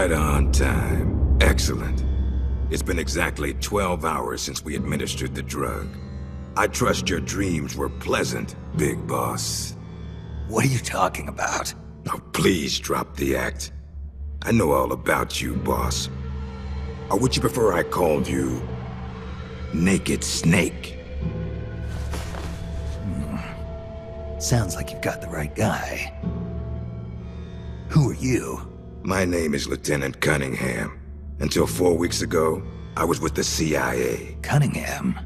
Right on time. Excellent. It's been exactly 12 hours since we administered the drug. I trust your dreams were pleasant, Big Boss. What are you talking about? Oh, please drop the act. I know all about you, boss. Or would you prefer I called you Naked Snake? Sounds like you've got the right guy. Who are you? My name is Lieutenant Cunningham. Until 4 weeks ago, I was with the CIA. Cunningham?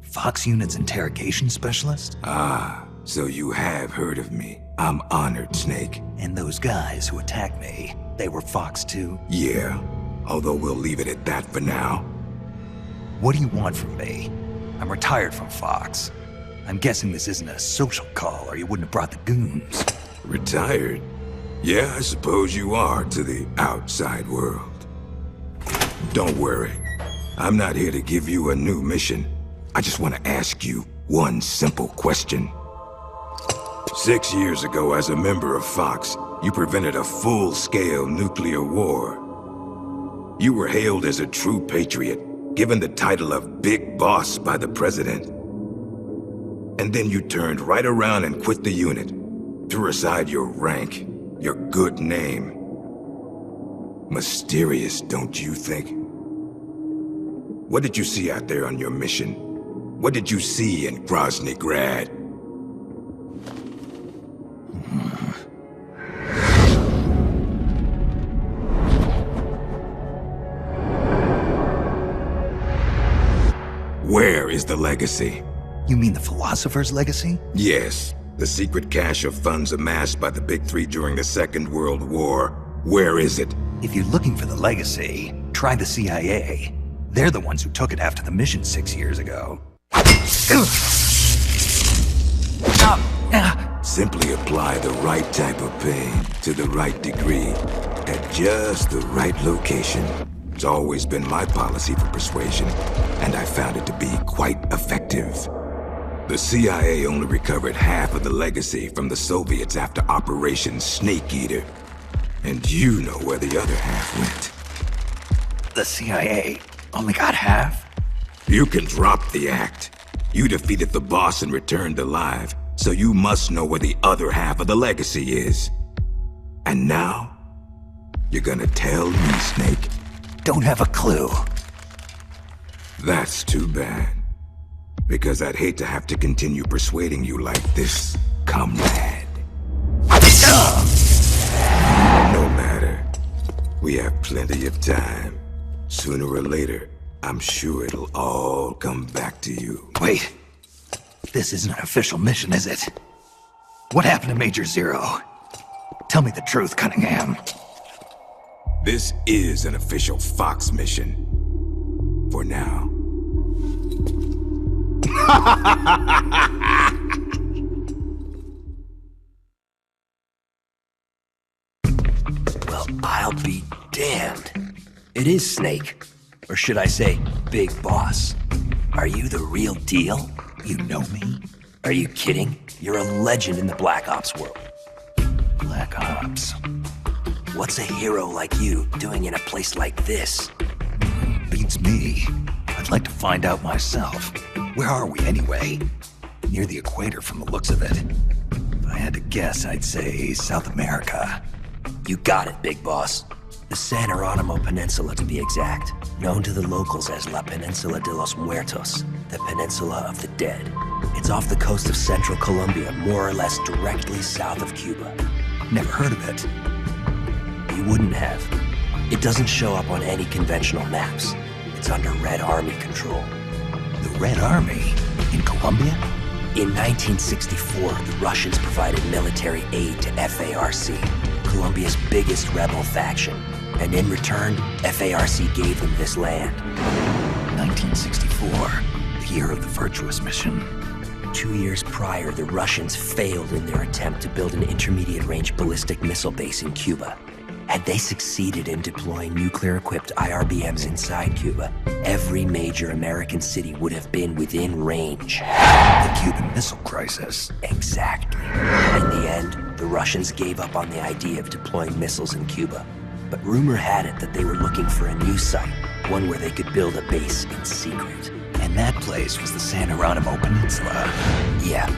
Fox Unit's interrogation specialist? Ah, so you have heard of me. I'm honored, Snake. And those guys who attacked me, they were Fox too? Yeah, although we'll leave it at that for now. What do you want from me? I'm retired from Fox. I'm guessing this isn't a social call, or you wouldn't have brought the goons. Retired? Yeah, I suppose you are to the outside world. Don't worry. I'm not here to give you a new mission. I just want to ask you one simple question. 6 years ago, as a member of Fox, you prevented a full-scale nuclear war. You were hailed as a true patriot, given the title of Big Boss by the President. And then you turned right around and quit the unit, threw aside your rank, your good name. Mysterious, don't you think? What did you see out there on your mission? What did you see in Grozny Grad? Where is the legacy? You mean the Philosopher's Legacy? Yes, the secret cache of funds amassed by the Big Three during the Second World War. Where is it? If you're looking for the legacy, try the CIA. They're the ones who took it after the mission 6 years ago. Simply apply the right type of pain to the right degree at just the right location. It's always been my policy for persuasion, and I found it to be quite effective. The CIA only recovered half of the legacy from the Soviets after Operation Snake Eater. And you know where the other half went. The CIA only got half? You can drop the act. You defeated the boss and returned alive, so you must know where the other half of the legacy is. And now, you're gonna tell me, Snake? Don't have a clue. That's too bad. Because I'd hate to have to continue persuading you like this, comrade. No matter. We have plenty of time. Sooner or later, I'm sure it'll all come back to you. Wait. This isn't an official mission, is it? What happened to Major Zero? Tell me the truth, Cunningham. This is an official Fox mission. For now. Well, I'll be damned. It is Snake. Or should I say, Big Boss. Are you the real deal? You know me? Are you kidding? You're a legend in the Black Ops world. Black Ops. What's a hero like you doing in a place like this? Beats me. I'd like to find out myself. Where are we anyway? Near the equator from the looks of it. If I had to guess, I'd say South America. You got it, Big Boss. The San Jeronimo Peninsula, to be exact. Known to the locals as La Peninsula de los Muertos, the Peninsula of the Dead. It's off the coast of central Colombia, more or less directly south of Cuba. Never heard of it. You wouldn't have. It doesn't show up on any conventional maps. It's under Red Army control. The Red Army? In Colombia? In 1964, the Russians provided military aid to FARC, Colombia's biggest rebel faction. And in return, FARC gave them this land. 1964, the year of the Virtuous Mission. 2 years prior, the Russians failed in their attempt to build an intermediate-range ballistic missile base in Cuba. Had they succeeded in deploying nuclear-equipped IRBMs inside Cuba, every major American city would have been within range. The Cuban Missile Crisis. Exactly. In the end, the Russians gave up on the idea of deploying missiles in Cuba. But rumor had it that they were looking for a new site, one where they could build a base in secret. And that place was the San Geronimo Peninsula. Yeah,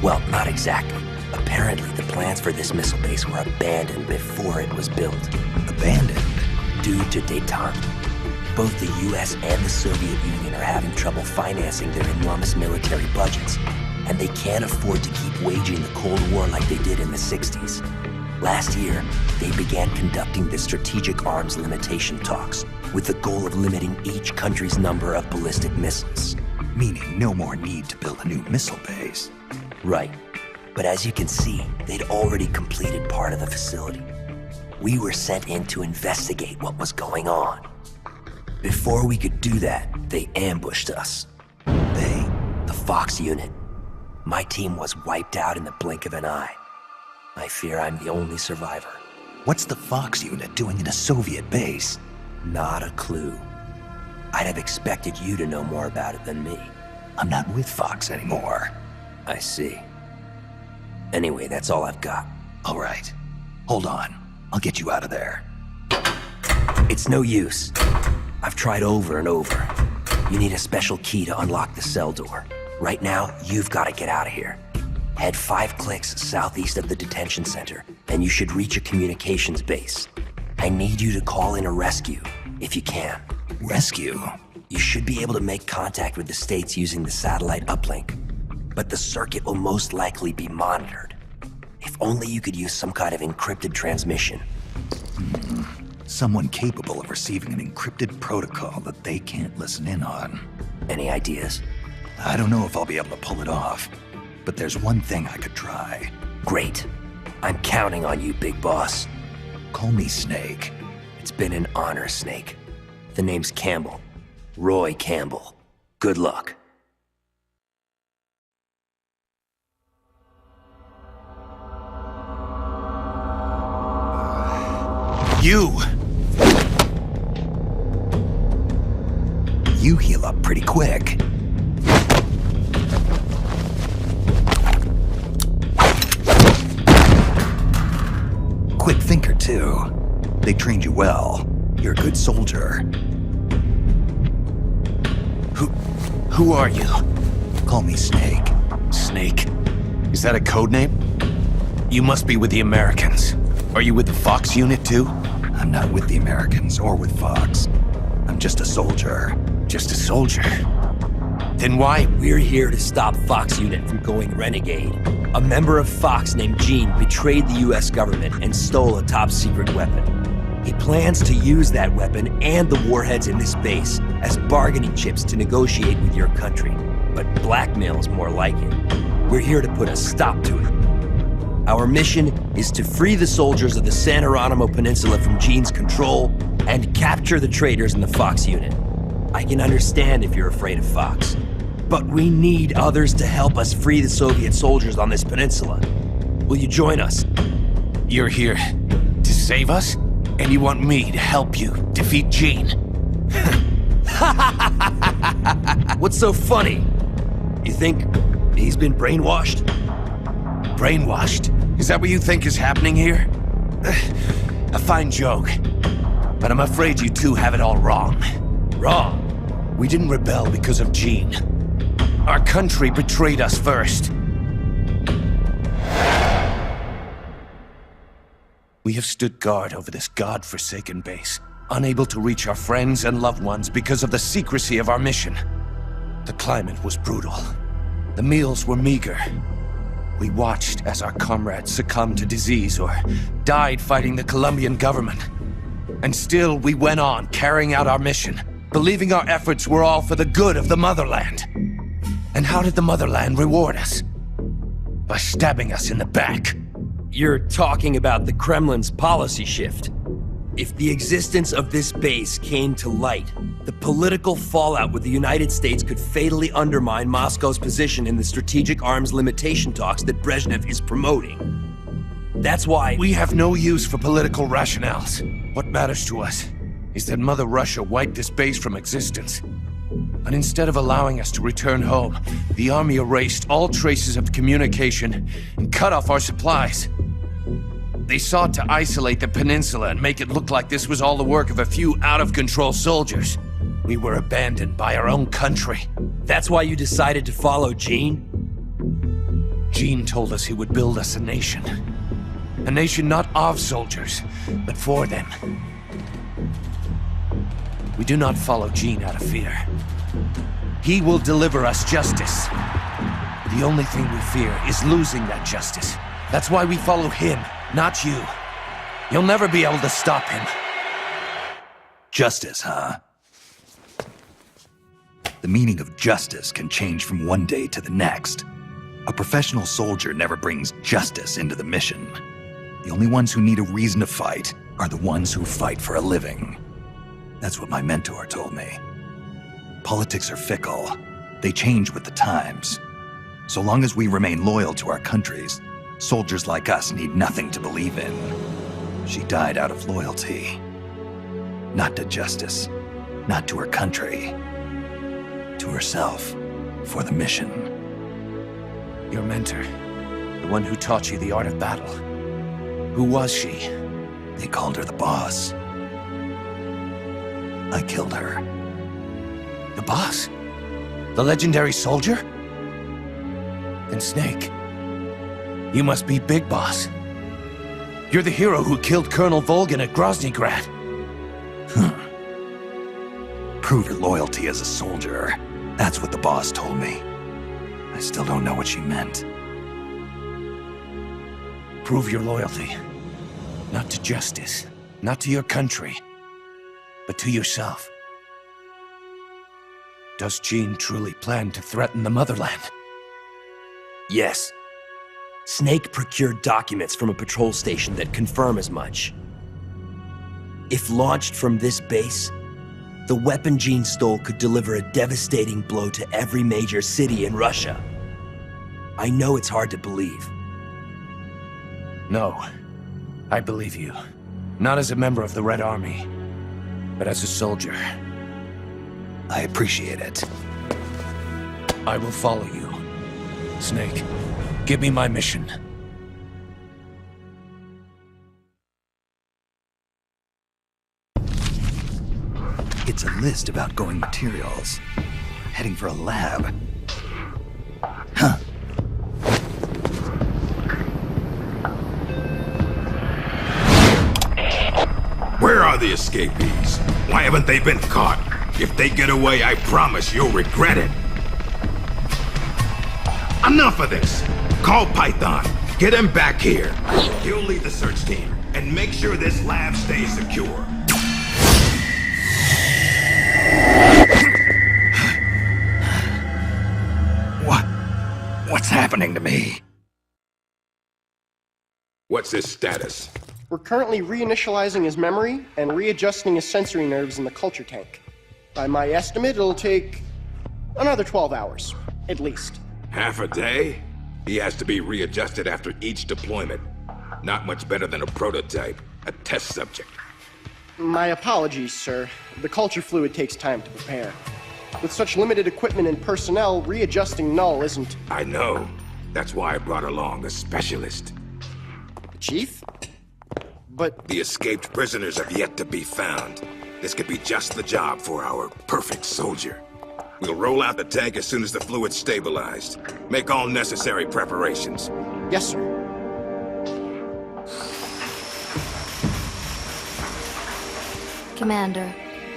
well, not exactly. Apparently, the plans for this missile base were abandoned before it was built. Abandoned? Due to détente. Both the US and the Soviet Union are having trouble financing their enormous military budgets, and they can't afford to keep waging the Cold War like they did in the 60s. Last year, they began conducting the strategic arms limitation talks, with the goal of limiting each country's number of ballistic missiles. Meaning no more need to build a new missile base. Right. But as you can see, they'd already completed part of the facility. We were sent in to investigate what was going on. Before we could do that, they ambushed us. They? The Fox unit. My team was wiped out in the blink of an eye. I fear I'm the only survivor. What's the Fox unit doing in a Soviet base? Not a clue. I'd have expected you to know more about it than me. I'm not with Fox anymore. I see. Anyway, that's all I've got. All right. Hold on. I'll get you out of there. It's no use. I've tried over and over. You need a special key to unlock the cell door. Right now, you've got to get out of here. Head 5 clicks southeast of the detention center, and you should reach a communications base. I need you to call in a rescue, if you can. Rescue? You should be able to make contact with the States using the satellite uplink, but the circuit will most likely be monitored. If only you could use some kind of encrypted transmission. Someone capable of receiving an encrypted protocol that they can't listen in on. Any ideas? I don't know if I'll be able to pull it off, but there's one thing I could try. Great. I'm counting on you, big boss. Call me Snake. It's been an honor, Snake. The name's Campbell. Roy Campbell. Good luck. You heal up pretty quick. Quick thinker, too. They trained you well. You're a good soldier. Who are you? Call me Snake. Snake? Is that a code name? You must be with the Americans. Are you with the Fox unit too? I'm not with the Americans or with Fox. I'm just a soldier. Just a soldier? Then why? We're here to stop Fox unit from going renegade. A member of Fox named Gene betrayed the US government and stole a top-secret weapon. He plans to use that weapon and the warheads in this base as bargaining chips to negotiate with your country. But blackmail's more like it. We're here to put a stop to it. Our mission is to free the soldiers of the San Geronimo Peninsula from Gene's control and capture the traitors in the Fox unit. I can understand if you're afraid of Fox, but we need others to help us free the Soviet soldiers on this peninsula. Will you join us? You're here to save us? And you want me to help you defeat Gene? What's so funny? You think he's been brainwashed? Brainwashed? Is that what you think is happening here? A fine joke. But I'm afraid you two have it all wrong. Wrong? We didn't rebel because of Gene. Our country betrayed us first. We have stood guard over this god-forsaken base, unable to reach our friends and loved ones because of the secrecy of our mission. The climate was brutal. The meals were meager. We watched as our comrades succumbed to disease or died fighting the Colombian government. And still, we went on carrying out our mission, believing our efforts were all for the good of the motherland. And how did the motherland reward us? By stabbing us in the back. You're talking about the Kremlin's policy shift. If the existence of this base came to light, the political fallout with the United States could fatally undermine Moscow's position in the strategic arms limitation talks that Brezhnev is promoting. That's why we have no use for political rationales. What matters to us is that Mother Russia wiped this base from existence. And instead of allowing us to return home, the army erased all traces of communication and cut off our supplies. They sought to isolate the peninsula and make it look like this was all the work of a few out-of-control soldiers. We were abandoned by our own country. That's why you decided to follow Gene? Gene told us he would build us a nation. A nation not of soldiers, but for them. We do not follow Gene out of fear. He will deliver us justice. The only thing we fear is losing that justice. That's why we follow him, not you. You'll never be able to stop him. Justice, huh? The meaning of justice can change from one day to the next. A professional soldier never brings justice into the mission. The only ones who need a reason to fight are the ones who fight for a living. That's what my mentor told me. Politics are fickle. They change with the times. So long as we remain loyal to our countries, soldiers like us need nothing to believe in. She died out of loyalty. Not to justice, not to her country. To herself, for the mission. Your mentor, the one who taught you the art of battle. Who was she? They called her the boss. I killed her. The boss? The legendary soldier? Then Snake, you must be Big Boss. You're the hero who killed Colonel Volgin at Groznygrad. Prove your loyalty as a soldier. That's what the boss told me. I still don't know what she meant. Prove your loyalty. Not to justice, not to your country, but to yourself. Does Gene truly plan to threaten the motherland? Yes. Snake procured documents from a patrol station that confirm as much. If launched from this base, the weapon Gene stole could deliver a devastating blow to every major city in Russia. I know it's hard to believe. No, I believe you. Not as a member of the Red Army, but as a soldier. I appreciate it. I will follow you. Snake, give me my mission. It's a list of outgoing materials. Heading for a lab. Huh. Where are the escapees? Why haven't they been caught? If they get away, I promise you'll regret it. Enough of this! Call Python. Get him back here. He'll lead the search team and make sure this lab stays secure. What's happening to me? What's his status? We're currently reinitializing his memory and readjusting his sensory nerves in the culture tank. By my estimate, it'll take another 12 hours, at least. Half a day? He has to be readjusted after each deployment. Not much better than a prototype, a test subject. My apologies, sir. The culture fluid takes time to prepare. With such limited equipment and personnel, readjusting Null isn't... I know. That's why I brought along a specialist. The Chief? But... The escaped prisoners have yet to be found. This could be just the job for our perfect soldier. We'll roll out the tank as soon as the fluid's stabilized. Make all necessary preparations. Yes, sir. Commander.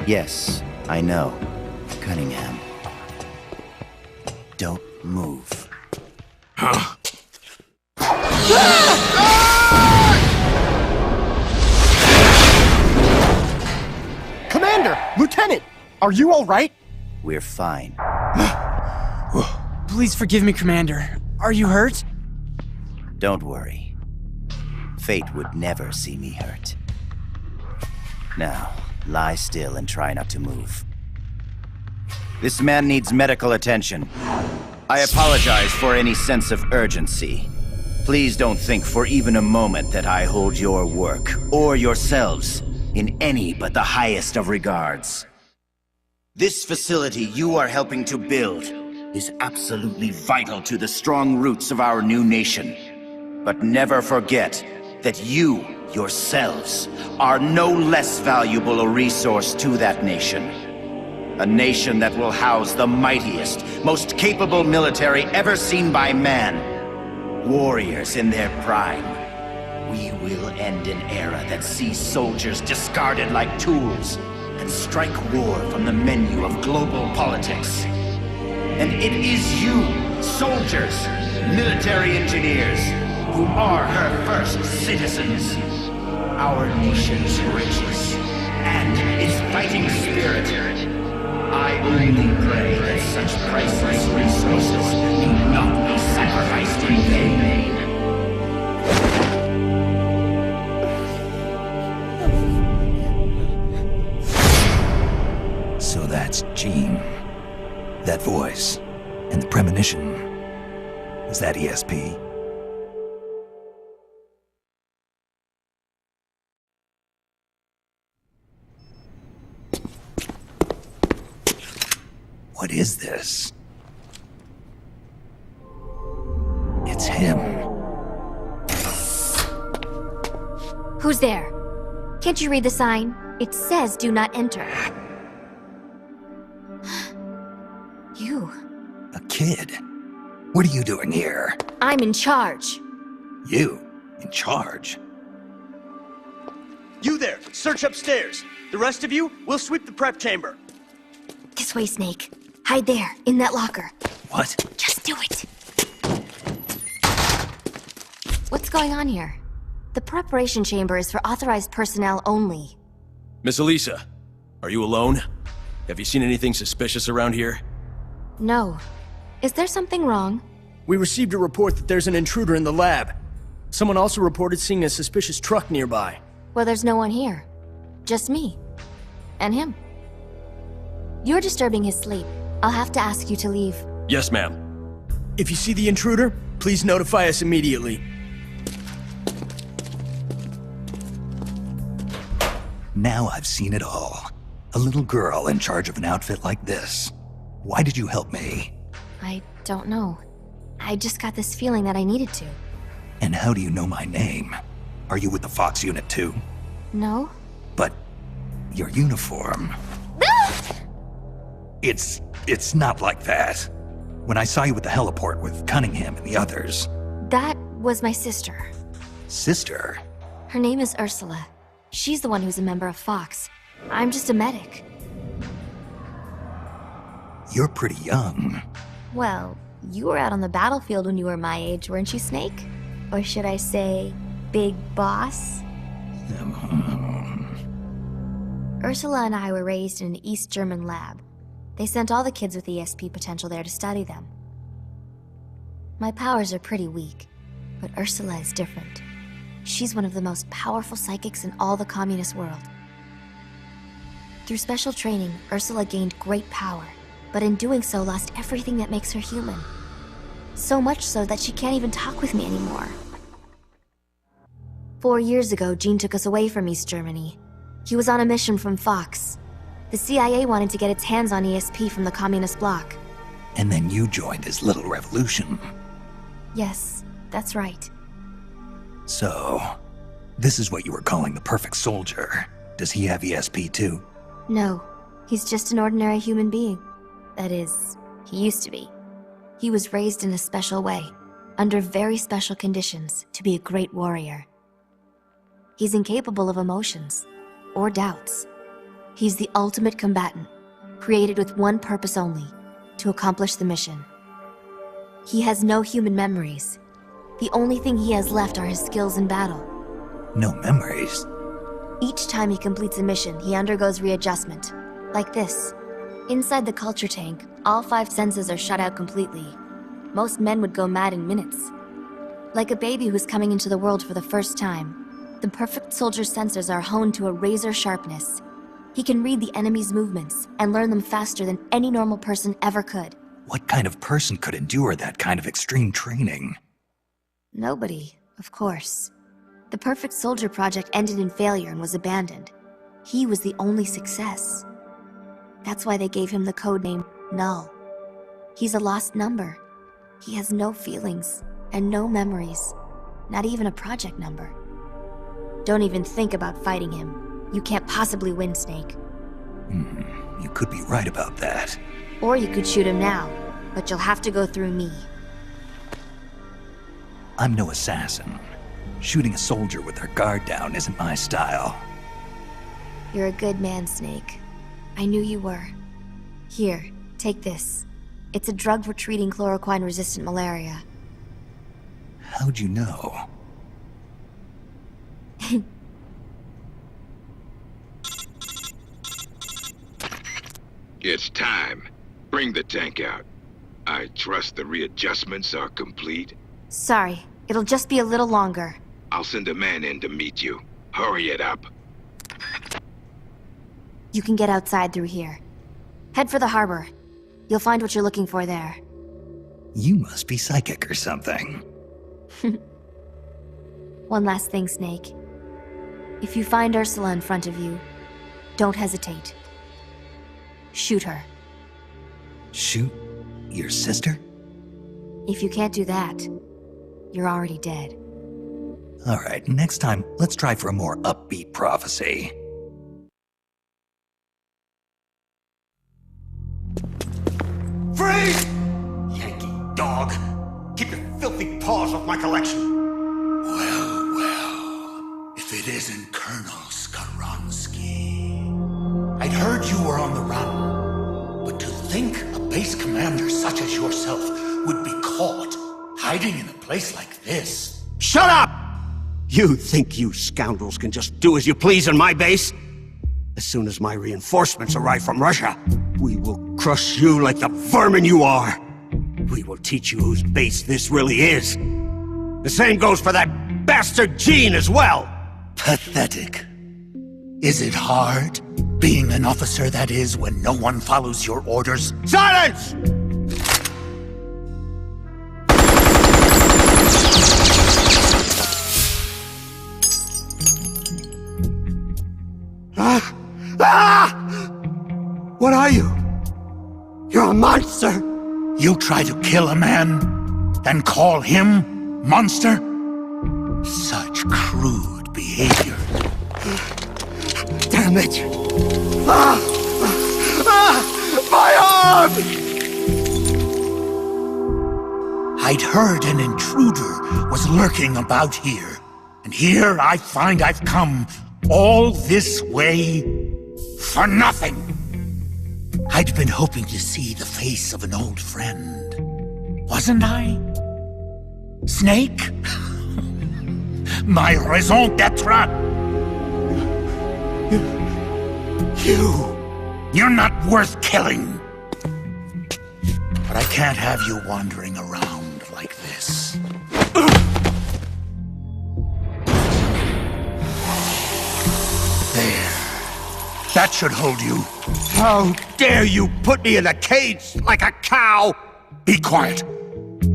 Yes, I know. Cunningham. Don't move. Huh? Commander! Lieutenant! Are you all right? We're fine. Please forgive me, Commander. Are you hurt? Don't worry. Fate would never see me hurt. Now, lie still and try not to move. This man needs medical attention. I apologize for any sense of urgency. Please don't think for even a moment that I hold your work, or yourselves, in any but the highest of regards. This facility you are helping to build is absolutely vital to the strong roots of our new nation. But never forget, that you, yourselves, are no less valuable a resource to that nation. A nation that will house the mightiest, most capable military ever seen by man. Warriors in their prime. We will end an era that sees soldiers discarded like tools and strike war from the menu of global politics. And it is you, soldiers, military engineers, who are her first citizens. Our nation's riches and its fighting spirit. I only pray that such priceless resources do not be sacrificed in vain. So that's Jean. That voice. And the premonition. Is that ESP? What is this? It's him. Who's there? Can't you read the sign? It says do not enter. You. A kid? What are you doing here? I'm in charge. You? In charge? You there! Search upstairs! The rest of you, we'll sweep the prep chamber. This way, Snake. Hide there, in that locker. What? Just do it. What's going on here? The preparation chamber is for authorized personnel only. Miss Elisa, are you alone? Have you seen anything suspicious around here? No. Is there something wrong? We received a report that there's an intruder in the lab. Someone also reported seeing a suspicious truck nearby. Well, there's no one here. Just me. And him. You're disturbing his sleep. I'll have to ask you to leave. Yes, ma'am. If you see the intruder, please notify us immediately. Now I've seen it all. A little girl in charge of an outfit like this. Why did you help me? I don't know. I just got this feeling that I needed to. And how do you know my name? Are you with the Fox unit too? No? But your uniform... It's not like that. When I saw you at the heliport with Cunningham and the others... That was my sister. Sister? Her name is Ursula. She's the one who's a member of Fox. I'm just a medic. You're pretty young. Well, you were out on the battlefield when you were my age, weren't you, Snake? Or should I say, Big Boss? Ursula and I were raised in an East German lab. They sent all the kids with ESP potential there to study them. My powers are pretty weak, but Ursula is different. She's one of the most powerful psychics in all the communist world. Through special training, Ursula gained great power, but in doing so lost everything that makes her human. So much so that she can't even talk with me anymore. 4 years ago, Gene took us away from East Germany. He was on a mission from Fox. The CIA wanted to get its hands on ESP from the communist bloc. And then you joined his little revolution. Yes, that's right. So, this is what you were calling the perfect soldier. Does he have ESP too? No, he's just an ordinary human being. That is, he used to be. He was raised in a special way, under very special conditions, to be a great warrior. He's incapable of emotions, or doubts. He's the ultimate combatant, created with one purpose only, to accomplish the mission. He has no human memories. The only thing he has left are his skills in battle. No memories? Each time he completes a mission, he undergoes readjustment, like this. Inside the culture tank, all 5 senses are shut out completely. Most men would go mad in minutes. Like a baby who's coming into the world for the first time, the perfect soldier's sensors are honed to a razor sharpness. He can read the enemy's movements and learn them faster than any normal person ever could. What kind of person could endure that kind of extreme training? Nobody, of course. The Perfect Soldier project ended in failure and was abandoned. He was the only success. That's why they gave him the codename Null. He's a lost number. He has no feelings and no memories, not even a project number. Don't even think about fighting him. You can't possibly win, Snake. You could be right about that. Or you could shoot him now, but you'll have to go through me. I'm no assassin. Shooting a soldier with their guard down isn't my style. You're a good man, Snake. I knew you were. Here, take this. It's a drug for treating chloroquine-resistant malaria. How'd you know? It's time. Bring the tank out. I trust the readjustments are complete. Sorry, it'll just be a little longer. I'll send a man in to meet you. Hurry it up. You can get outside through here. Head for the harbor. You'll find what you're looking for there. You must be psychic or something. One last thing, Snake. If you find Ursula in front of you, don't hesitate. Shoot her. Shoot your sister? If you can't do that, you're already dead. Alright, next time, let's try for a more upbeat prophecy. Freeze! Yankee dog! Keep your filthy paws off my collection! Well, if it isn't Colonel Skaronsky. I'd heard you were on the run, but to think a base commander such as yourself would be caught hiding in a place like this. Shut up! You think you scoundrels can just do as you please on my base? As soon as my reinforcements arrive from Russia, we will crush you like the vermin you are. We will teach you whose base this really is. The same goes for that bastard Gene as well. Pathetic. Is it hard, being an officer that is, when no one follows your orders? Silence! What are you? You're a monster! You try to kill a man, then call him monster? Such crude behavior. Damn it! My arm! I'd heard an intruder was lurking about here, and here I find I've come all this way for nothing. I'd been hoping to see the face of an old friend, wasn't I? Snake? My raison d'etre? You're not worth killing. But I can't have you wandering around like this. There. That should hold you. How dare you put me in a cage like a cow! Be quiet.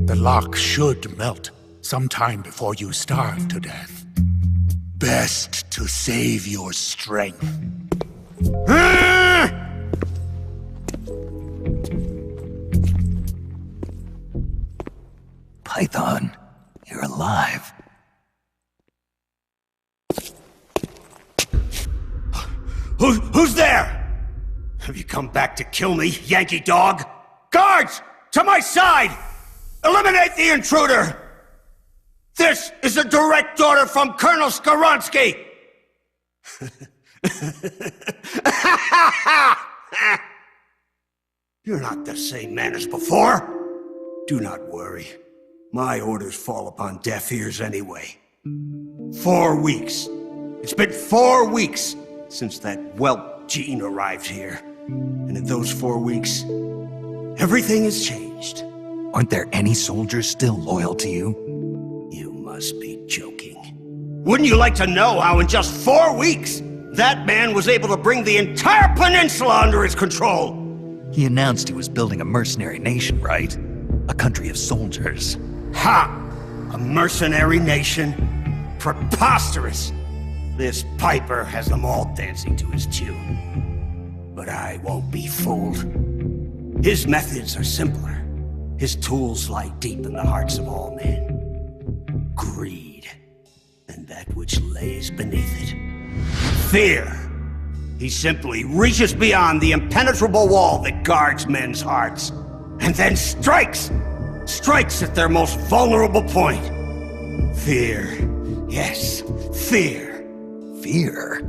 The lock should melt sometime before you starve to death. Best to save your strength. Python, you're alive. Who's there? Have you come back to kill me, Yankee dog? Guards! To my side! Eliminate the intruder! This is a direct order from Colonel Skaronsky! You're not the same man as before. Do not worry. My orders fall upon deaf ears anyway. 4 weeks. It's been 4 weeks since that whelp Gene arrived here. And in those 4 weeks, everything has changed. Aren't there any soldiers still loyal to you? You must be joking. Wouldn't you like to know how in just 4 weeks, that man was able to bring the entire peninsula under his control? He announced he was building a mercenary nation, right? A country of soldiers. Ha! A mercenary nation? Preposterous! This piper has them all dancing to his tune. But I won't be fooled. His methods are simpler. His tools lie deep in the hearts of all men. Greed. and that which lays beneath it. Fear! He simply reaches beyond the impenetrable wall that guards men's hearts, and then strikes! Strikes at their most vulnerable point. Fear. Yes, fear. Fear?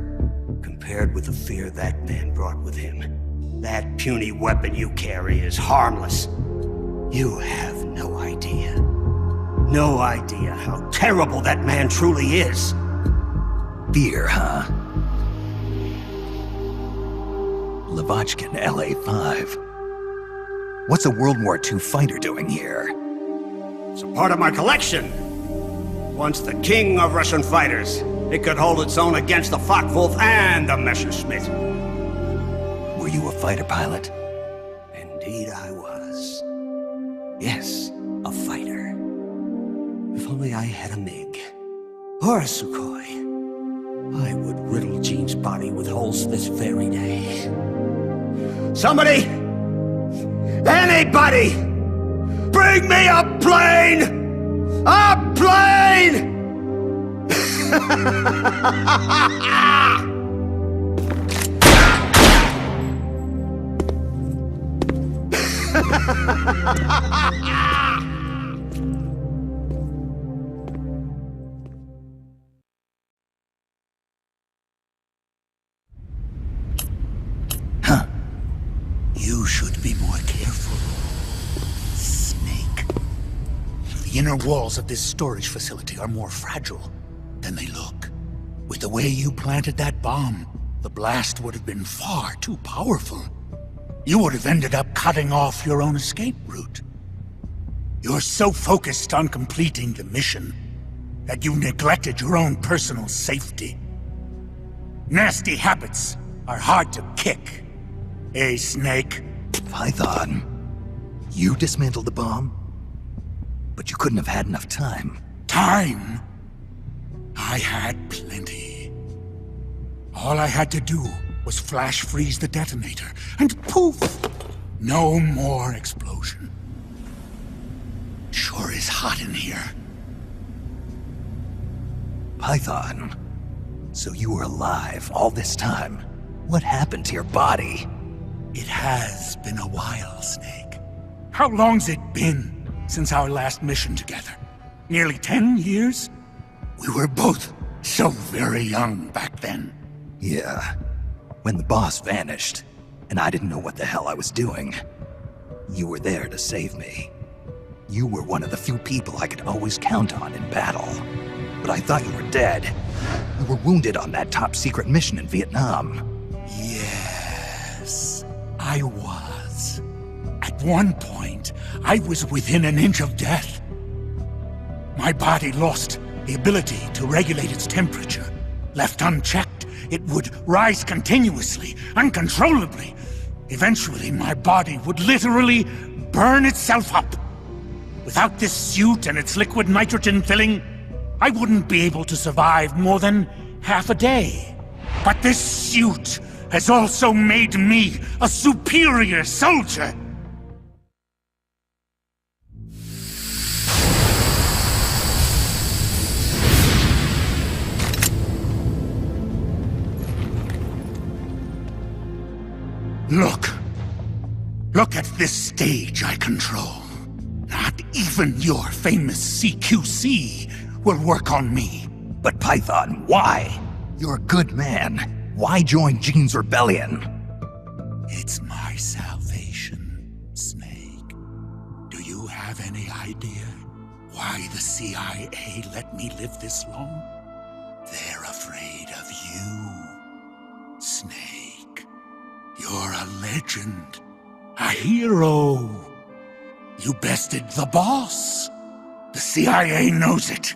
Compared with the fear that man brought with him, that puny weapon you carry is harmless. You have no idea. No idea how terrible that man truly is. Fear, huh? Lavochkin, LA-5. What's a World War II fighter doing here? It's a part of my collection. Once the king of Russian fighters, it could hold its own against the Focke-Wulf and the Messerschmitt. Were you a fighter pilot? Indeed I was. Yes, a fighter. If only I had a MiG. Or a Sukhoi. I would riddle Jean's body with holes this very day. Somebody! Anybody! Bring me a plane! A plane! You should be more careful, Snake. The inner walls of this storage facility are more fragile than they look. With the way you planted that bomb, the blast would have been far too powerful. You would have ended up cutting off your own escape route. You're so focused on completing the mission that you neglected your own personal safety. Nasty habits are hard to kick. Hey, Snake. Python, you dismantled the bomb? But you couldn't have had enough time. Time? I had plenty. All I had to do was flash freeze the detonator, and poof! No more explosion. Sure is hot in here. Python, so you were alive all this time. What happened to your body? It has been a while, Snake. How long's it been since our last mission together? Nearly 10 years? We were both so very young back then. Yeah. When the boss vanished, and I didn't know what the hell I was doing. You were there to save me. You were one of the few people I could always count on in battle. But I thought you were dead. You were wounded on that top-secret mission in Vietnam. Yes, I was. At one point, I was within an inch of death. My body lost the ability to regulate its temperature. Left unchecked, it would rise continuously, uncontrollably. Eventually, my body would literally burn itself up. Without this suit and its liquid nitrogen filling, I wouldn't be able to survive more than half a day. But this suit has also made me a superior soldier. Look at this stage I control. Not even your famous CQC will work on me. But Python, why? You're a good man. Why join Jean's rebellion? It's my salvation, Snake. Do you have any idea why the CIA let me live this long? They're afraid of you, Snake. You're a legend. A hero. You bested the boss. The CIA knows it.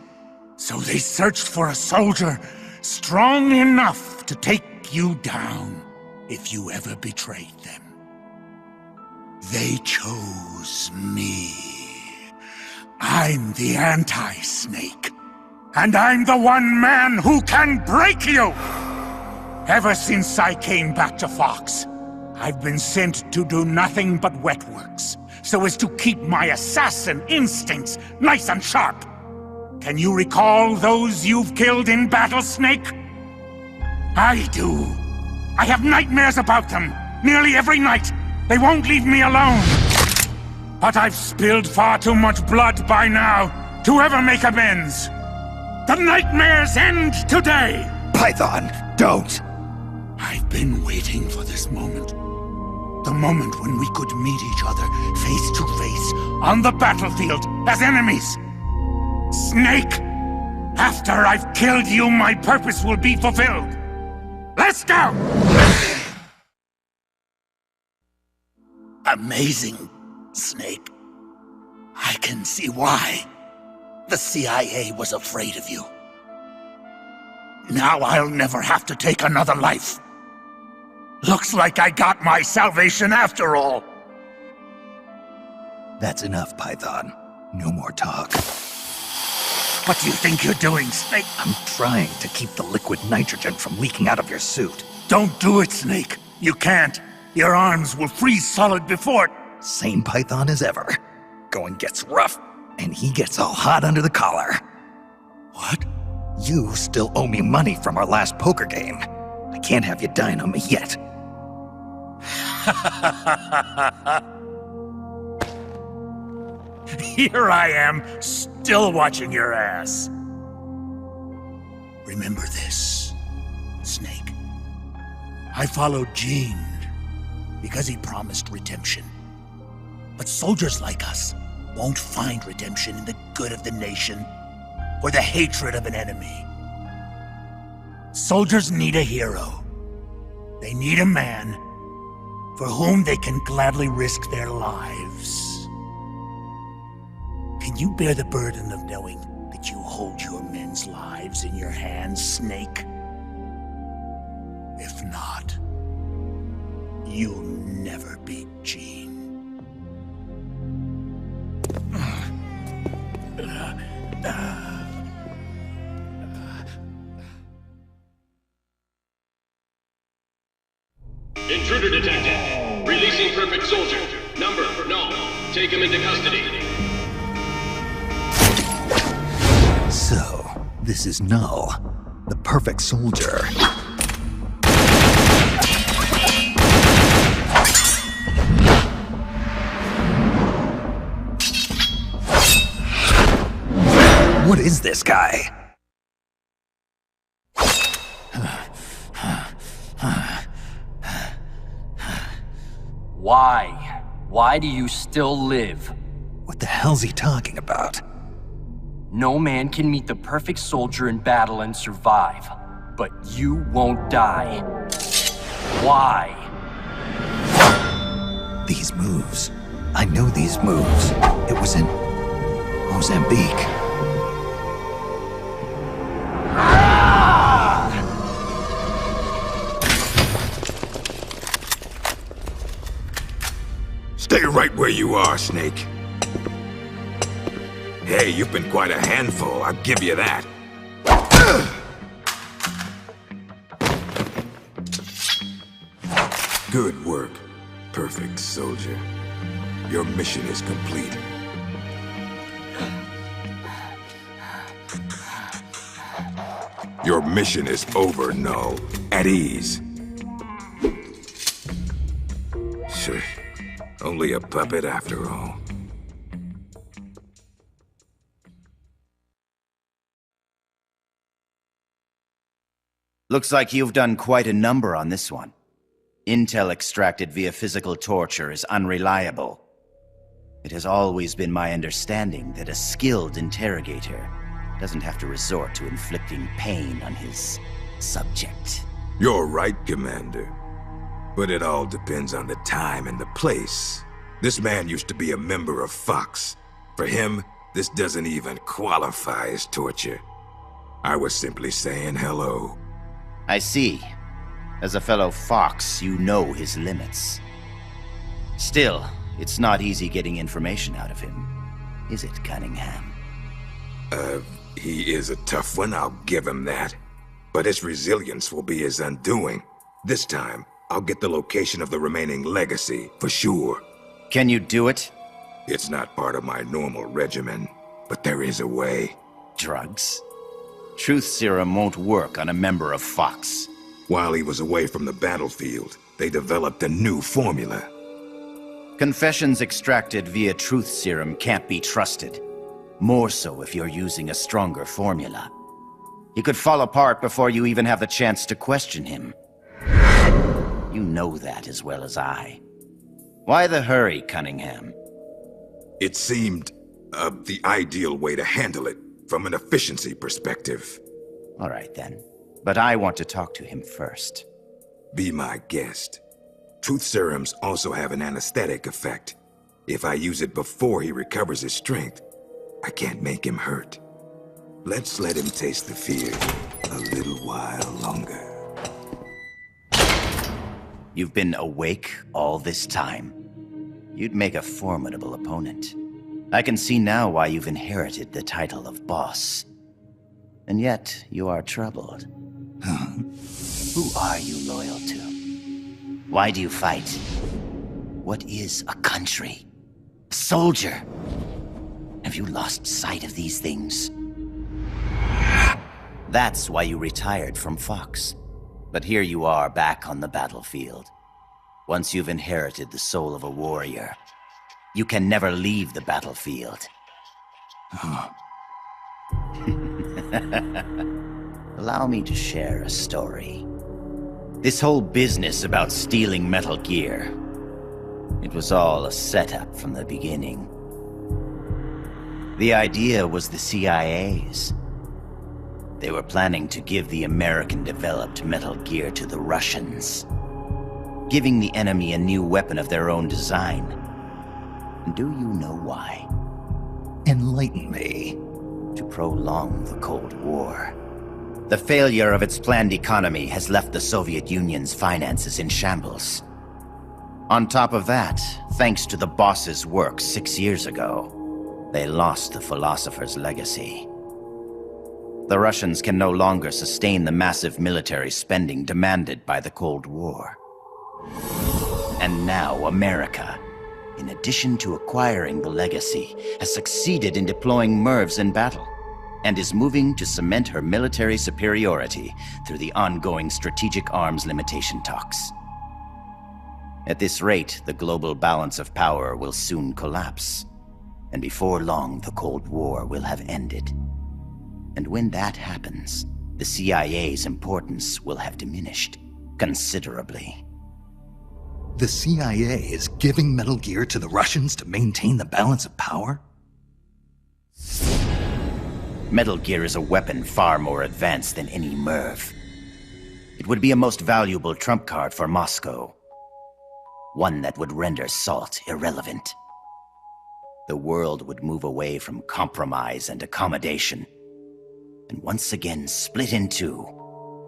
So they searched for a soldier strong enough to take you down if you ever betrayed them. They chose me. I'm the anti-Snake. And I'm the one man who can break you! Ever since I came back to Fox, I've been sent to do nothing but wet works, so as to keep my assassin instincts nice and sharp. Can you recall those you've killed in battle, Snake? I do. I have nightmares about them, nearly every night. They won't leave me alone. But I've spilled far too much blood by now to ever make amends. The nightmares end today! Python, don't! I've been waiting for this moment. The moment when we could meet each other face to face on the battlefield as enemies. Snake, after I've killed you, my purpose will be fulfilled. Let's go! Amazing, Snake. I can see why the CIA was afraid of you. Now I'll never have to take another life. Looks like I got my salvation after all. That's enough, Python. No more talk. What do you think you're doing, Snake? I'm trying to keep the liquid nitrogen from leaking out of your suit. Don't do it, Snake. You can't. Your arms will freeze solid before it. Same Python as ever. Going gets rough, and he gets all hot under the collar. What? You still owe me money from our last poker game. I can't have you dying on me yet. Here I am, still watching your ass. Remember this, Snake. I followed Gene because he promised redemption. But soldiers like us won't find redemption in the good of the nation or the hatred of an enemy. Soldiers need a hero. They need a man for whom they can gladly risk their lives. Can you bear the burden of knowing that you hold your men's lives in your hands, Snake? If not, you'll never beat Gene. Intruder detected. Releasing Perfect Soldier. Number, no. Take him into custody. So, this is Null, the Perfect Soldier. What is this guy? Why? Why do you still live? What the hell's he talking about? No man can meet the perfect soldier in battle and survive, but you won't die. Why? These moves. I know these moves. It was in Mozambique. Stay right where you are, Snake. Hey, you've been quite a handful, I'll give you that. Good work, Perfect Soldier. Your mission is complete. Your mission is over, Null. At ease. Sure. Only a puppet after all. Looks like you've done quite a number on this one. Intel extracted via physical torture is unreliable. It has always been my understanding that a skilled interrogator doesn't have to resort to inflicting pain on his subject. You're right, Commander. But it all depends on the time and the place. This man used to be a member of Fox. For him, this doesn't even qualify as torture. I was simply saying hello. I see. As a fellow Fox, you know his limits. Still, it's not easy getting information out of him, is it, Cunningham? He is a tough one, I'll give him that. But his resilience will be his undoing. This time, I'll get the location of the remaining legacy, for sure. Can you do it? It's not part of my normal regimen, but there is a way. drugs. Truth serum won't work on a member of Fox. While he was away from the battlefield, they developed a new formula. Confessions extracted via truth serum can't be trusted. More so if you're using a stronger formula. He could fall apart before you even have the chance to question him. You know that as well as I. Why the hurry, Cunningham? It seemed the ideal way to handle it, from an efficiency perspective. All right then. But I want to talk to him first. Be my guest. Truth serums also have an anesthetic effect. If I use it before he recovers his strength, I can't make him hurt. Let's let him taste the fear a little while longer. You've been awake all this time. You'd make a formidable opponent. I can see now why you've inherited the title of boss. And yet, you are troubled. Who are you loyal to? Why do you fight? What is a country? A soldier? Have you lost sight of these things? That's why you retired from Fox. But here you are back on the battlefield. Once you've inherited the soul of a warrior, you can never leave the battlefield. Allow me to share a story. This whole business about stealing Metal Gear, it was all a setup from the beginning. The idea was the CIA's. They were planning to give the American-developed Metal Gear to the Russians, giving the enemy a new weapon of their own design. Do you know why? Enlighten me. To prolong the Cold War. The failure of its planned economy has left the Soviet Union's finances in shambles. On top of that, thanks to the boss's work 6 years ago, they lost the philosopher's legacy. The Russians can no longer sustain the massive military spending demanded by the Cold War. And now America, in addition to acquiring the legacy, has succeeded in deploying MIRVs in battle, and is moving to cement her military superiority through the ongoing strategic arms limitation talks. At this rate, the global balance of power will soon collapse, and before long the Cold War will have ended. And when that happens, the CIA's importance will have diminished considerably. The CIA is giving Metal Gear to the Russians to maintain the balance of power? Metal Gear is a weapon far more advanced than any MIRV. It would be a most valuable trump card for Moscow. One that would render SALT irrelevant. The world would move away from compromise and accommodation, and once again split in two.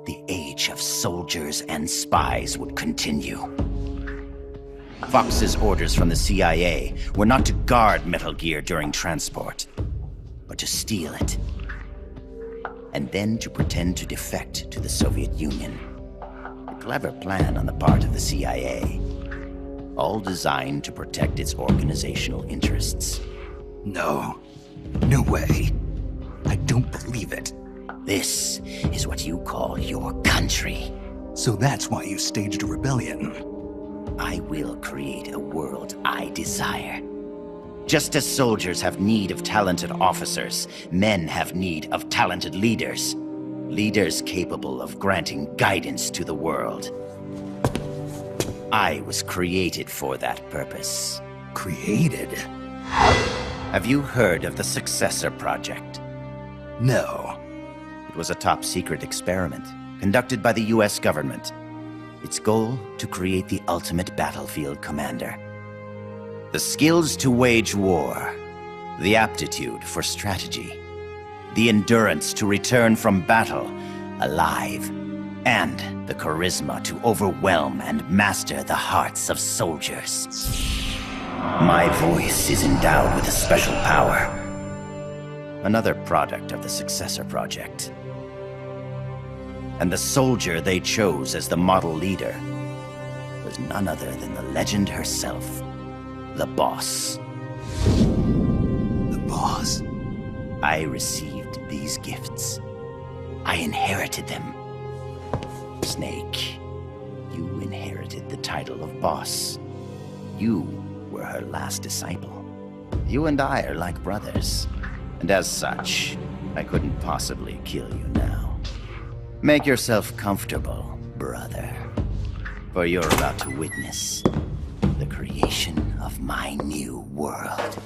The age of soldiers and spies would continue. Fox's orders from the CIA were not to guard Metal Gear during transport, but to steal it, and then to pretend to defect to the Soviet Union. A clever plan on the part of the CIA, all designed to protect its organizational interests. No. No way. I don't believe it. This is what you call your country. So that's why you staged a rebellion. I will create a world I desire. Just as soldiers have need of talented officers, men have need of talented leaders. Leaders capable of granting guidance to the world. I was created for that purpose. Created? Have you heard of the Successor Project? No. It was a top-secret experiment conducted by the US government. Its goal, to create the ultimate battlefield commander. The skills to wage war, the aptitude for strategy, the endurance to return from battle alive, and the charisma to overwhelm and master the hearts of soldiers. My voice is endowed with a special power. Another product of the Successor Project. And the soldier they chose as the model leader was none other than the legend herself, the Boss. The Boss? I received these gifts. I inherited them. Snake, you inherited the title of boss. You were her last disciple. You and I are like brothers, and as such, I couldn't possibly kill you now. Make yourself comfortable, brother, for you're about to witness the creation of my new world.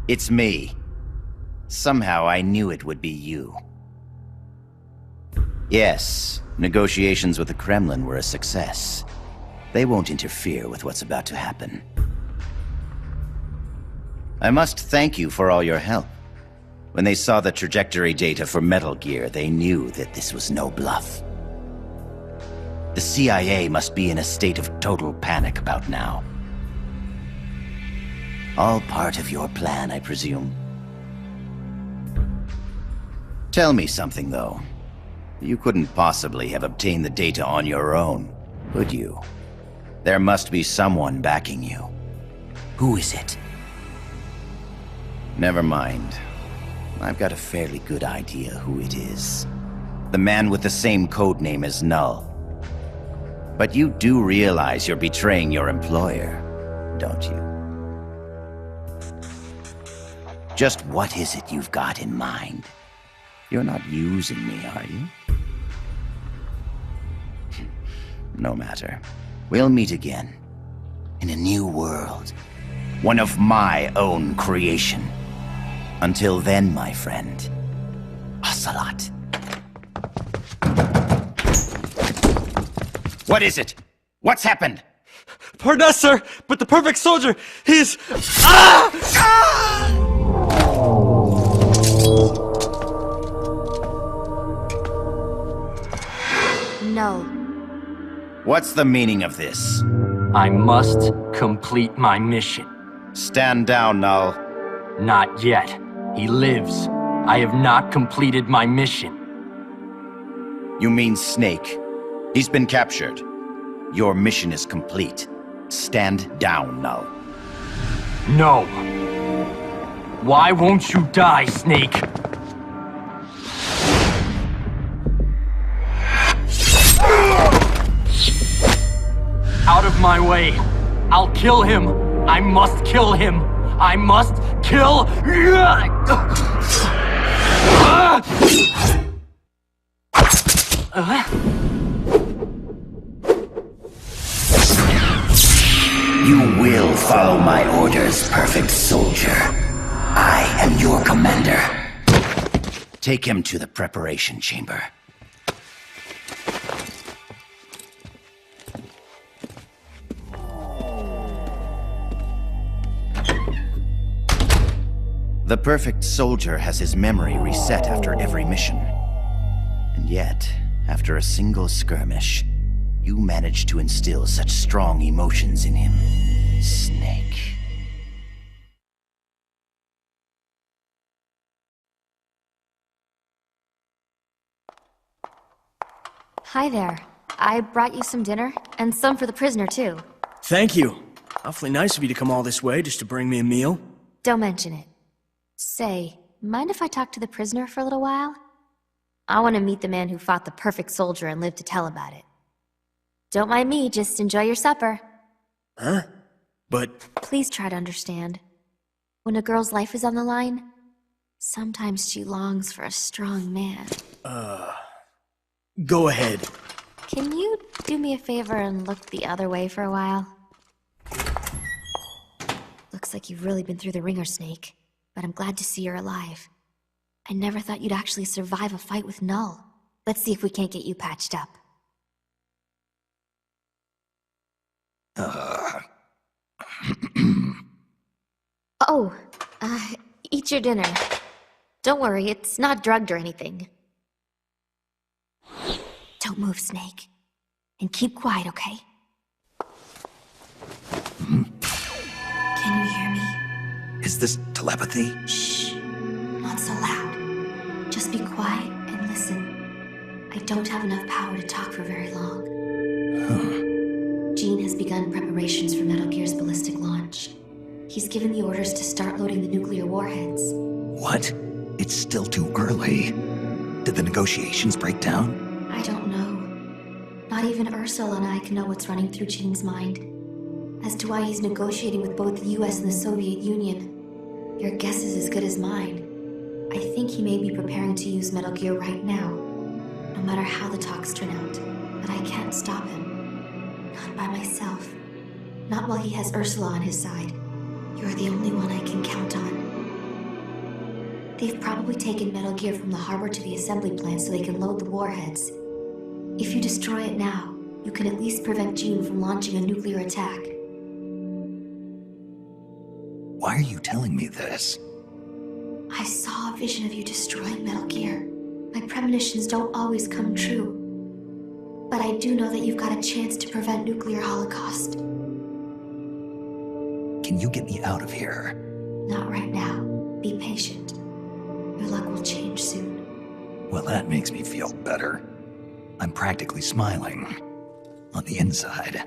It's me. Somehow I knew it would be you. Yes, negotiations with the Kremlin were a success. They won't interfere with what's about to happen. I must thank you for all your help. When they saw the trajectory data for Metal Gear, they knew that this was no bluff. The CIA must be in a state of total panic about now. All part of your plan, I presume. Tell me something, though. You couldn't possibly have obtained the data on your own, could you? There must be someone backing you. Who is it? Never mind. I've got a fairly good idea who it is. The man with the same codename as Null. But you do realize you're betraying your employer, don't you? Just what is it you've got in mind? You're not using me, are you? No matter. We'll meet again. In a new world. One of my own creation. Until then, my friend. Ocelot. What is it? What's happened? Pardon us, sir, but the perfect soldier, he's... Ah! Ah! No. What's the meaning of this? I must complete my mission. Stand down, Null. Not yet. He lives. I have not completed my mission. You mean Snake? He's been captured. Your mission is complete. Stand down, Null. No. Why won't you die, Snake? Out of my way. I'll kill him. I must kill him. I must kill... You will follow my orders, perfect soldier. I am your commander. Take him to the preparation chamber. The perfect soldier has his memory reset after every mission. And yet, after a single skirmish, you managed to instill such strong emotions in him. Snake. Hi there. I brought you some dinner, and some for the prisoner, too. Thank you. Awfully nice of you to come all this way just to bring me a meal. Don't mention it. Say, mind if I talk to the prisoner for a little while? I want to meet the man who fought the perfect soldier and live to tell about it. Don't mind me, just enjoy your supper. Huh? But... Please try to understand. When a girl's life is on the line, sometimes she longs for a strong man. Go ahead. Can you do me a favor and look the other way for a while? Looks like you've really been through the ringer, Snake. But I'm glad to see you're alive. I never thought you'd actually survive a fight with Null. Let's see if we can't get you patched up. Eat your dinner. Don't worry, it's not drugged or anything. Don't move, Snake. And keep quiet, okay? Can you hear me? Is this telepathy? Shh. Not so loud. Just be quiet and listen. I don't have enough power to talk for very long. Jean has begun preparations for Metal Gear's ballistic He's given the orders to start loading the nuclear warheads. What? It's still too early. Did the negotiations break down? I don't know. Not even Ursula and I can know what's running through Jing's mind. As to why he's negotiating with both the US and the Soviet Union, your guess is as good as mine. I think he may be preparing to use Metal Gear right now, no matter how the talks turn out. But I can't stop him. Not by myself. Not while he has Ursula on his side. You're the only one I can count on. They've probably taken Metal Gear from the harbor to the assembly plant so they can load the warheads. If you destroy it now, you can at least prevent Jing from launching a nuclear attack. Why are you telling me this? I saw a vision of you destroying Metal Gear. My premonitions don't always come true. But I do know that you've got a chance to prevent nuclear holocaust. Can you get me out of here? Not right now. Be patient. Your luck will change soon. Well, that makes me feel better. I'm practically smiling. On the inside.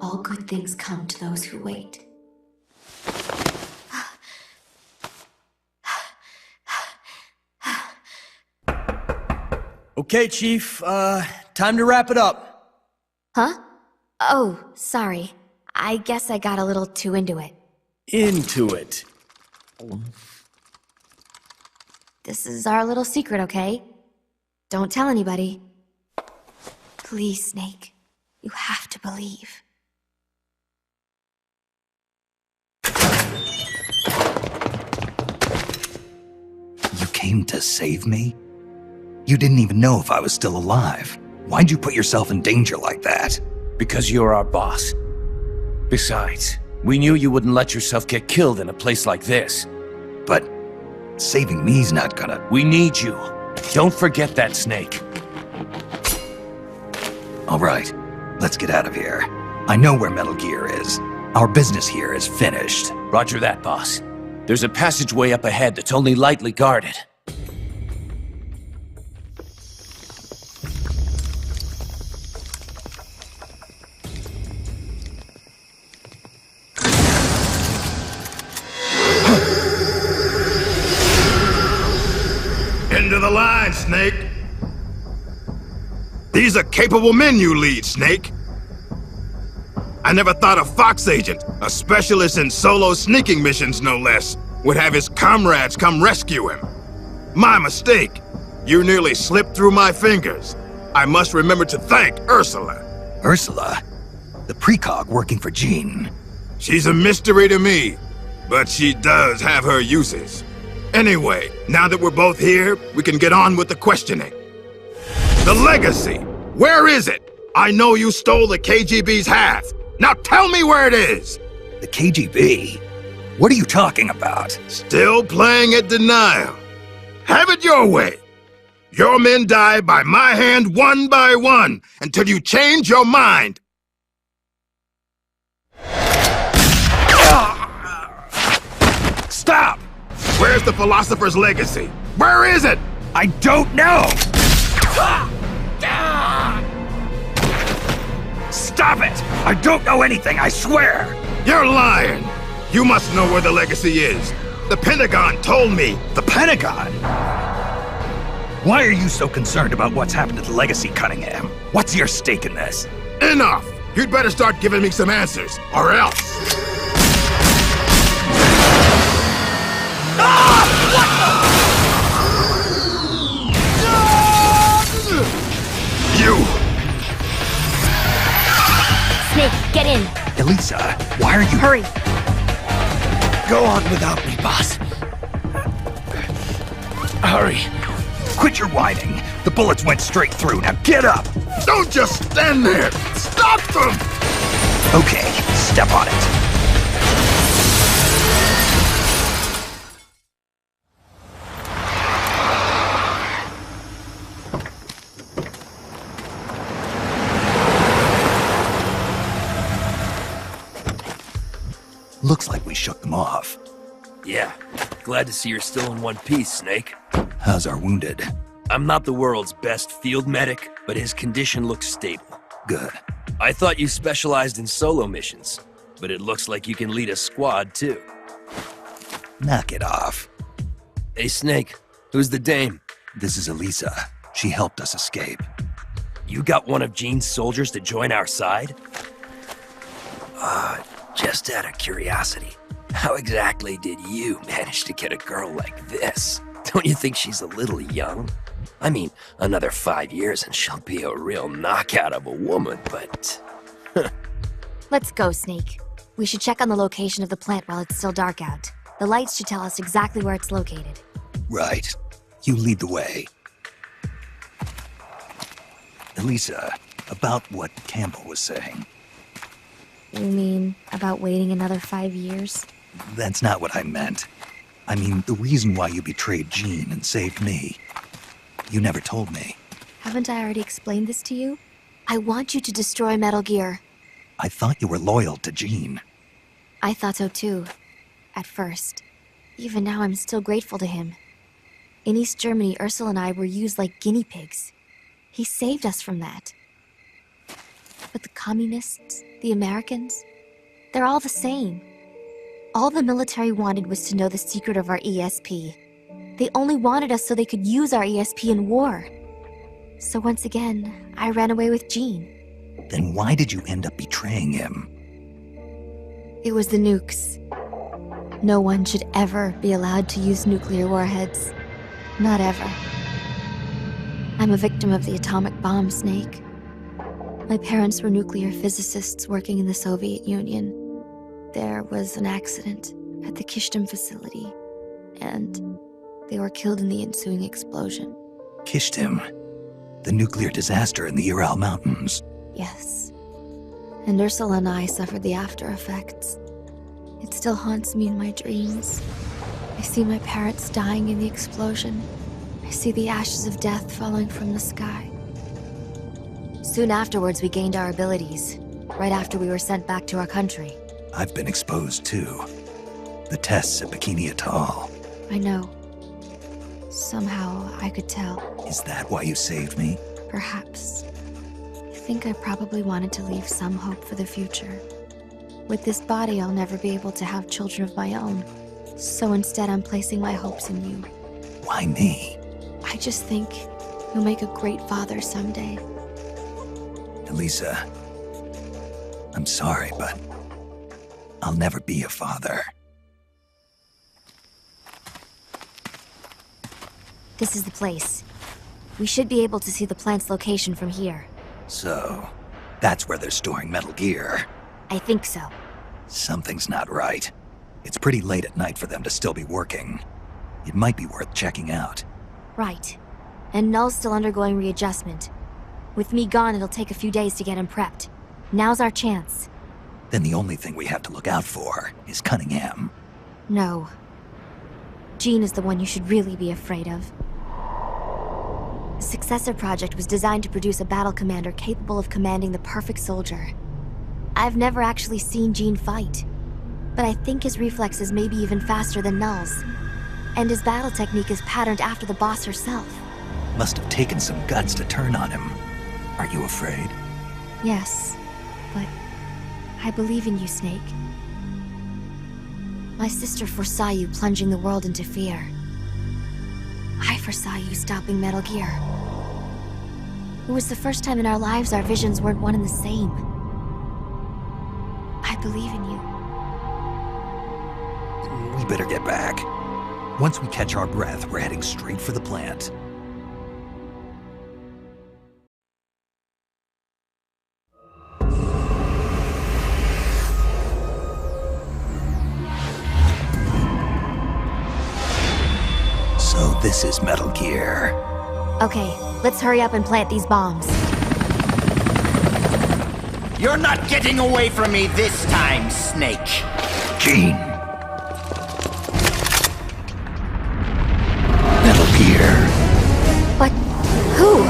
All good things come to those who wait. Okay, Chief, time to wrap it up. Huh? Oh, sorry. I guess I got a little too into it. Into it. This is our little secret, okay? Don't tell anybody. Please, Snake. You have to believe. You came to save me? You didn't even know if I was still alive. Why'd you put yourself in danger like that? Because you're our boss. Besides, we knew you wouldn't let yourself get killed in a place like this. But saving me's not gonna... We need you. Don't forget that, Snake. All right, let's get out of here. I know where Metal Gear is. Our business here is finished. Roger that, boss. There's a passageway up ahead that's only lightly guarded. Into the line, Snake. These are capable men you lead, Snake. I never thought a Fox agent, a specialist in solo sneaking missions no less, would have his comrades come rescue him. My mistake. You nearly slipped through my fingers. I must remember to thank Ursula. Ursula? The precog working for Jean. She's a mystery to me, but she does have her uses. Anyway, now that we're both here, we can get on with the questioning. The legacy! Where is it? I know you stole the KGB's half. Now tell me where it is! The KGB? What are you talking about? Still playing at denial. Have it your way. Your men die by my hand one by one until you change your mind. Stop! Where's the philosopher's legacy? Where is it? I don't know! Stop it! I don't know anything, I swear! You're lying! You must know where the legacy is. The Pentagon told me. The Pentagon? Why are you so concerned about what's happened to the legacy, Cunningham? What's your stake in this? Enough! You'd better start giving me some answers, or else! You! Snake, get in! Elisa, why are you... Hurry! Go on without me, boss. Hurry. Quit your whining. The bullets went straight through. Now get up! Don't just stand there! Stop them! Okay, step on it. Looks like we shook them off. Yeah, glad to see you're still in one piece, Snake. How's our wounded? I'm not the world's best field medic, but his condition looks stable. Good. I thought you specialized in solo missions, but it looks like you can lead a squad, too. Knock it off. Hey, Snake. Who's the dame? This is Elisa. She helped us escape. You got one of Jean's soldiers to join our side? Just out of curiosity, how exactly did you manage to get a girl like this? Don't you think she's a little young? I mean, another 5 years and she'll be a real knockout of a woman, but... Let's go, Snake. We should check on the location of the plant while it's still dark out. The lights should tell us exactly where it's located. Right. You lead the way. Elisa, about what Campbell was saying. You mean about waiting another 5 years? That's not what I meant. I mean, the reason why you betrayed Jean and saved me. You never told me. Haven't I already explained this to you? I want you to destroy Metal Gear. I thought you were loyal to Jean. I thought so too. At first. Even now, I'm still grateful to him. In East Germany, Ursula and I were used like guinea pigs. He saved us from that. But the communists, the Americans, they're all the same. All the military wanted was to know the secret of our ESP. They only wanted us so they could use our ESP in war. So once again, I ran away with Jean. Then why did you end up betraying him? It was the nukes. No one should ever be allowed to use nuclear warheads. Not ever. I'm a victim of the atomic bomb, Snake. My parents were nuclear physicists working in the Soviet Union. There was an accident at the Kishtim facility, and they were killed in the ensuing explosion. Kishtim? The nuclear disaster in the Ural Mountains? Yes. And Ursula and I suffered the after effects. It still haunts me in my dreams. I see my parents dying in the explosion. I see the ashes of death falling from the sky. Soon afterwards, we gained our abilities, right after we were sent back to our country. I've been exposed too. The tests at Bikini Atoll. I know. Somehow, I could tell. Is that why you saved me? Perhaps. I think I probably wanted to leave some hope for the future. With this body, I'll never be able to have children of my own. So instead, I'm placing my hopes in you. Why me? I just think you'll make a great father someday. Elisa, I'm sorry, but I'll never be a father. This is the place. We should be able to see the plant's location from here. So, that's where they're storing Metal Gear. I think so. Something's not right. It's pretty late at night for them to still be working. It might be worth checking out. Right. And Null's still undergoing readjustment. With me gone, it'll take a few days to get him prepped. Now's our chance. Then the only thing we have to look out for is Cunningham. No. Jean is the one you should really be afraid of. The Successor Project was designed to produce a battle commander capable of commanding the perfect soldier. I've never actually seen Jean fight, but I think his reflexes may be even faster than Null's. And his battle technique is patterned after the boss herself. Must have taken some guts to turn on him. Are you afraid? Yes, but I believe in you, Snake. My sister foresaw you plunging the world into fear. I foresaw you stopping Metal Gear. It was the first time in our lives our visions weren't one and the same. I believe in you. We better get back. Once we catch our breath, we're heading straight for the plant. So this is Metal Gear. Okay, let's hurry up and plant these bombs. You're not getting away from me this time, Snake. Jean. Metal Gear. But who?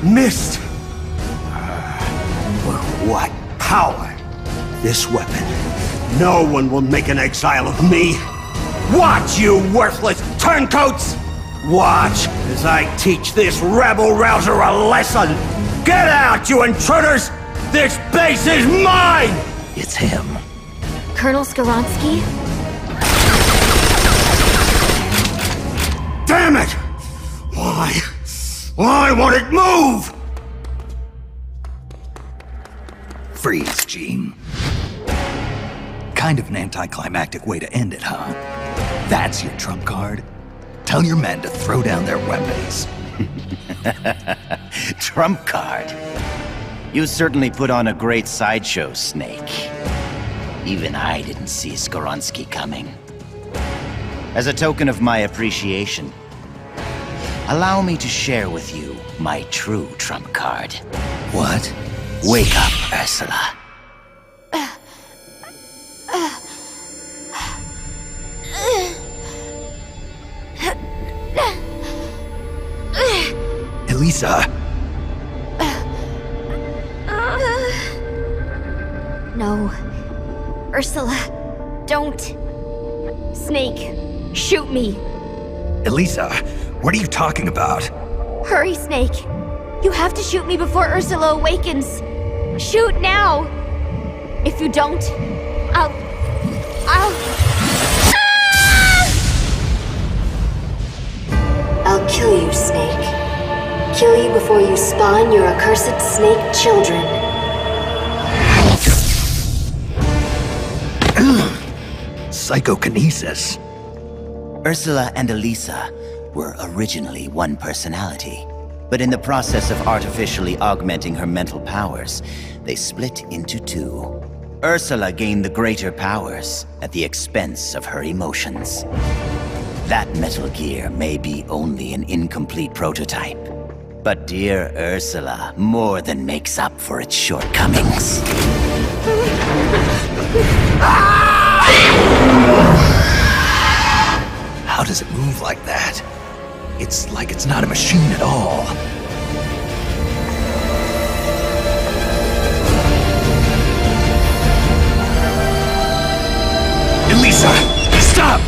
Missed! What power! This weapon. No one will make an exile of me! Watch, you worthless turncoats! Watch as I teach this rebel-rouser a lesson! Get out, you intruders! This base is mine! It's him. Colonel Skoronsky? Damn it! Why? Why won't it move? Freeze, Gene. Kind of an anticlimactic way to end it, huh? That's your trump card? Tell your men to throw down their weapons. Trump card? You certainly put on a great sideshow, Snake. Even I didn't see Skoronsky coming. As a token of my appreciation, allow me to share with you my true trump card. What? Wake up, Ursula. Elisa! No. Ursula, don't. Snake, shoot me. Elisa, what are you talking about? Hurry, Snake. You have to shoot me before Ursula awakens. Shoot now. If you don't, I'll... I'll kill you, Snake. Kill you before you spawn your accursed snake children. Psychokinesis. Ursula and Elisa were originally one personality, but in the process of artificially augmenting her mental powers, they split into two. Ursula gained the greater powers at the expense of her emotions. That Metal Gear may be only an incomplete prototype, but dear Ursula more than makes up for its shortcomings. How does it move like that? It's like it's not a machine at all. Elisa, stop!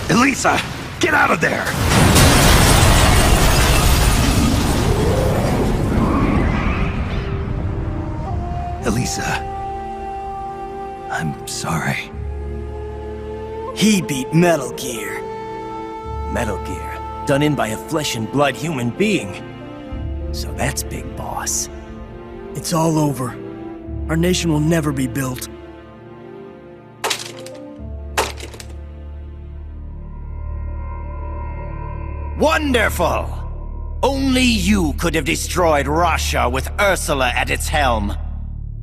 Elisa, get out of there! Elisa, I'm sorry. He beat Metal Gear. Metal Gear, done in by a flesh and blood human being. So that's Big Boss. It's all over. Our nation will never be built. Wonderful! Only you could have destroyed Russia with Ursula at its helm.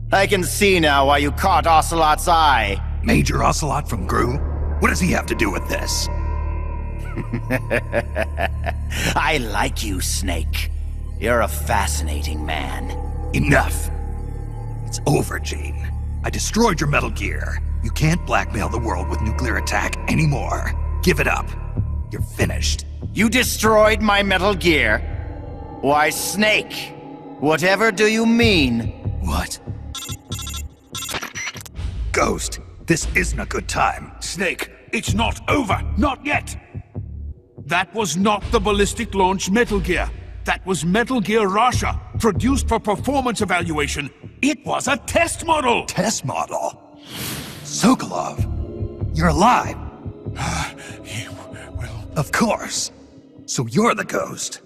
I can see now why you caught Ocelot's eye. Major Ocelot from Gru? What does he have to do with this? I like you, Snake. You're a fascinating man. Enough! It's over, Gene. I destroyed your Metal Gear. You can't blackmail the world with nuclear attack anymore. Give it up. You're finished. You destroyed my Metal Gear? Why, Snake, whatever do you mean? What? Ghost, this isn't a good time. Snake, it's not over. Not yet. That was not the ballistic launch Metal Gear. That was Metal Gear Russia, produced for performance evaluation. It was a test model! Test model? Sokolov, you're alive. Of course. So you're the Ghost.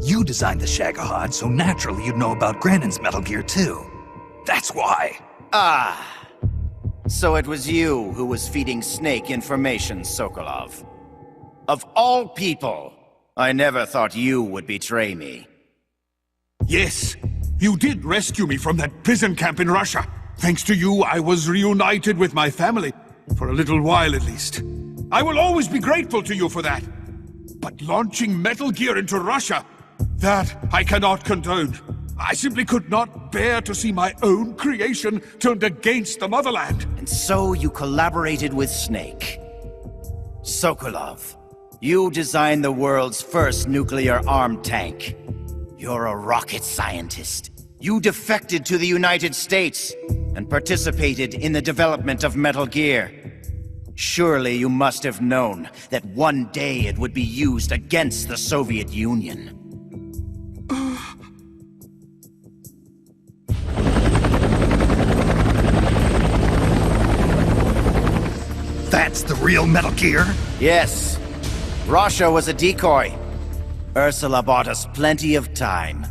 You designed the Shagohod, so naturally you'd know about Granin's Metal Gear too. That's why. Ah. So it was you who was feeding Snake information, Sokolov. Of all people, I never thought you would betray me. Yes, you did rescue me from that prison camp in Russia. Thanks to you, I was reunited with my family. For a little while, at least. I will always be grateful to you for that. But launching Metal Gear into Russia, that I cannot condone. I simply could not bear to see my own creation turned against the motherland. And so you collaborated with Snake. Sokolov, you designed the world's first nuclear-armed tank. You're a rocket scientist. You defected to the United States and participated in the development of Metal Gear. Surely you must have known that one day it would be used against the Soviet Union. That's the real Metal Gear? Yes. Russia was a decoy. Ursula bought us plenty of time.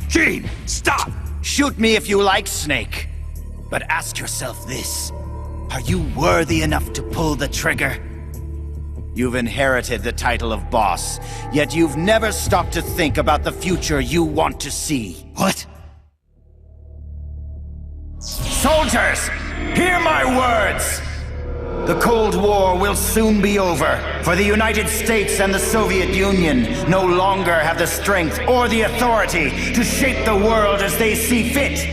Gene, stop! Shoot me if you like, Snake. But ask yourself this. Are you worthy enough to pull the trigger? You've inherited the title of boss, yet you've never stopped to think about the future you want to see. What? Soldiers, hear my words! The Cold War will soon be over, for the United States and the Soviet Union no longer have the strength or the authority to shape the world as they see fit.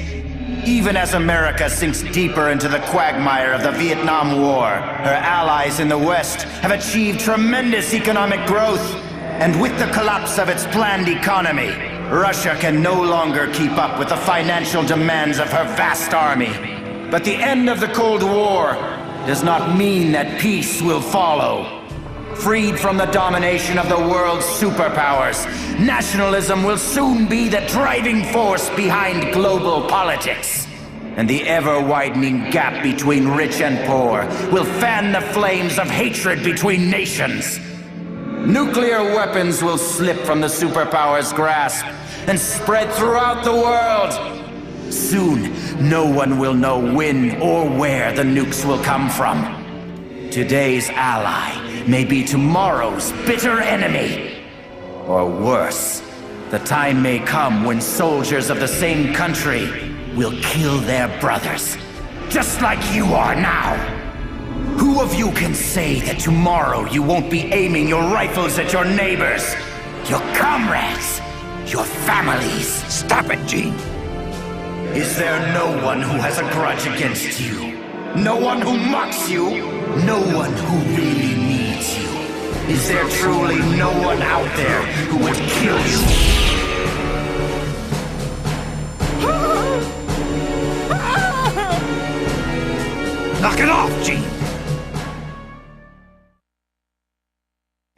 Even as America sinks deeper into the quagmire of the Vietnam War, her allies in the West have achieved tremendous economic growth. And with the collapse of its planned economy, Russia can no longer keep up with the financial demands of her vast army. But the end of the Cold War does not mean that peace will follow. Freed from the domination of the world's superpowers, nationalism will soon be the driving force behind global politics. And the ever-widening gap between rich and poor will fan the flames of hatred between nations. Nuclear weapons will slip from the superpowers' grasp and spread throughout the world. Soon, no one will know when or where the nukes will come from. Today's ally may be tomorrow's bitter enemy. Or worse, the time may come when soldiers of the same country will kill their brothers, just like you are now. Who of you can say that tomorrow you won't be aiming your rifles at your neighbors, your comrades, your families? Stop it, Gene! Is there no one who has a grudge against you? No one who mocks you? No one who really needs you? Is there truly no one out there who would kill you? Knock it off, Gene!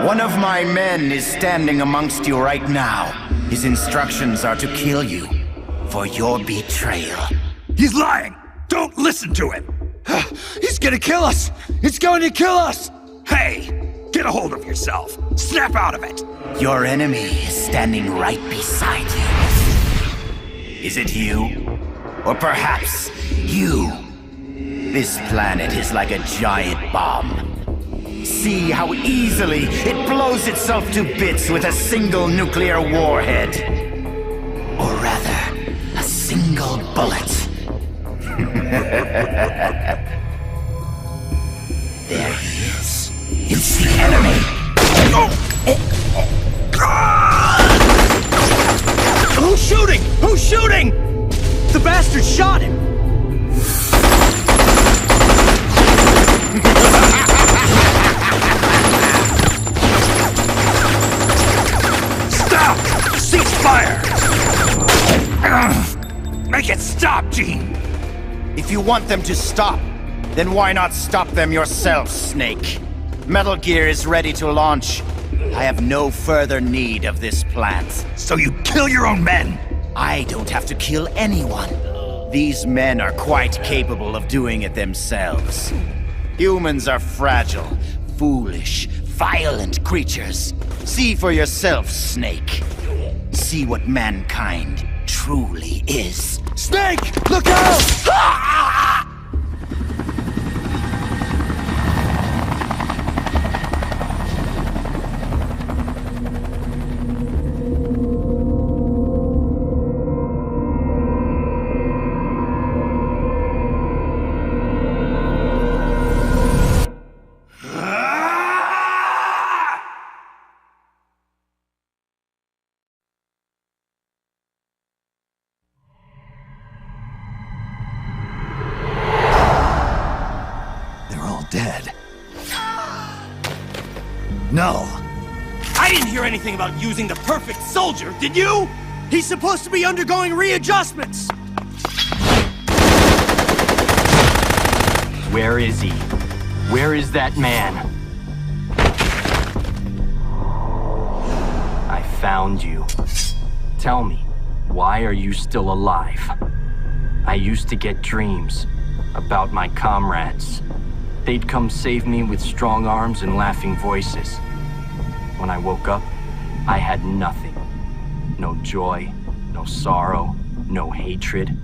One of my men is standing amongst you right now. His instructions are to kill you for your betrayal. He's lying! Don't listen to him! He's gonna kill us! It's going to kill us! Hey! Get a hold of yourself! Snap out of it! Your enemy is standing right beside you. Is it you? Or perhaps you? This planet is like a giant bomb. See how easily it blows itself to bits with a single nuclear warhead. Or rather, a single bullet. There he is. It's the enemy. Who's shooting? Who's shooting? The bastard shot him. Stop! Cease fire! Make it stop, Gene! If you want them to stop, then why not stop them yourself, Snake? Metal Gear is ready to launch. I have no further need of this plant. So you kill your own men? I don't have to kill anyone. These men are quite capable of doing it themselves. Humans are fragile, foolish, violent creatures. See for yourself, Snake. See what mankind truly is. Snake! Look out! Dead. No. I didn't hear anything about using the perfect soldier, did you? He's supposed to be undergoing readjustments! Where is he? Where is that man? I found you. Tell me, why are you still alive? I used to get dreams about my comrades. They'd come save me with strong arms and laughing voices. When I woke up, I had nothing. No joy, no sorrow, no hatred,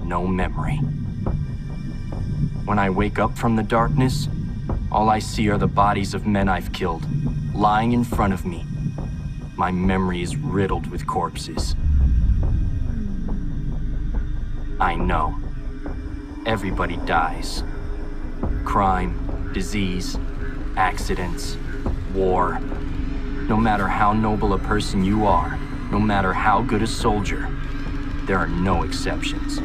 no memory. When I wake up from the darkness, all I see are the bodies of men I've killed, lying in front of me. My memory is riddled with corpses. I know. Everybody dies. Crime, disease, accidents, war. No matter how noble a person you are, no matter how good a soldier, there are no exceptions.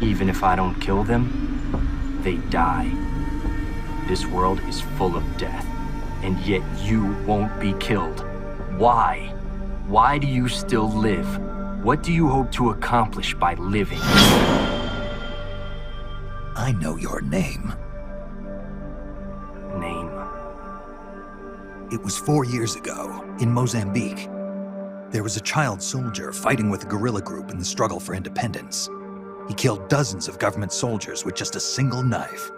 Even if I don't kill them, they die. This world is full of death, and yet you won't be killed. Why? Why do you still live? What do you hope to accomplish by living? I know your name. Name? It was 4 years ago, in Mozambique. There was a child soldier fighting with a guerrilla group in the struggle for independence. He killed dozens of government soldiers with just a single knife.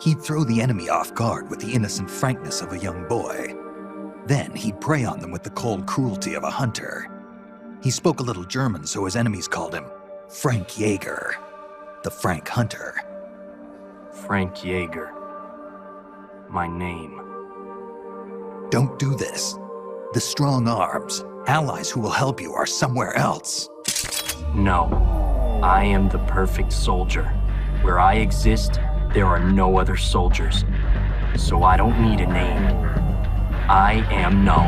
He'd throw the enemy off guard with the innocent frankness of a young boy. Then he'd prey on them with the cold cruelty of a hunter. He spoke a little German, so his enemies called him Frank Jaeger, the Frank Hunter. Frank Jaeger. My name. Don't do this. The strong arms, allies who will help you, are somewhere else. No. I am the perfect soldier. Where I exist, there are no other soldiers. So I don't need a name. I am No.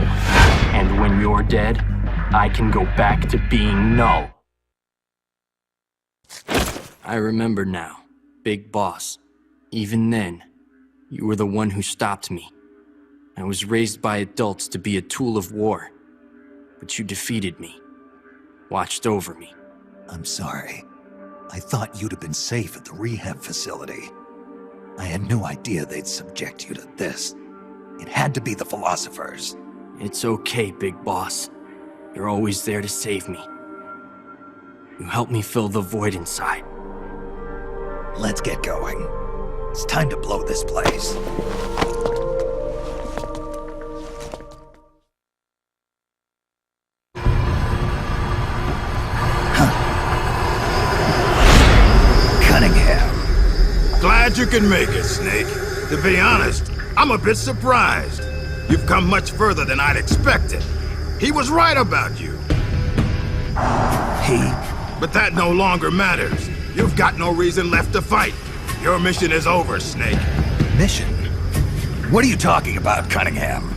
And when you're dead, I can go back to being No. I remember now, Big Boss. Even then, you were the one who stopped me. I was raised by adults to be a tool of war. But you defeated me. Watched over me. I'm sorry. I thought you'd have been safe at the rehab facility. I had no idea they'd subject you to this. It had to be the philosophers. It's okay, Big Boss. You're always there to save me. You helped me fill the void inside. Let's get going. It's time to blow this place. Glad you can make it, Snake. To be honest, I'm a bit surprised. You've come much further than I'd expected. He was right about you. He? But that no longer matters. You've got no reason left to fight. Your mission is over, Snake. Mission? What are you talking about, Cunningham?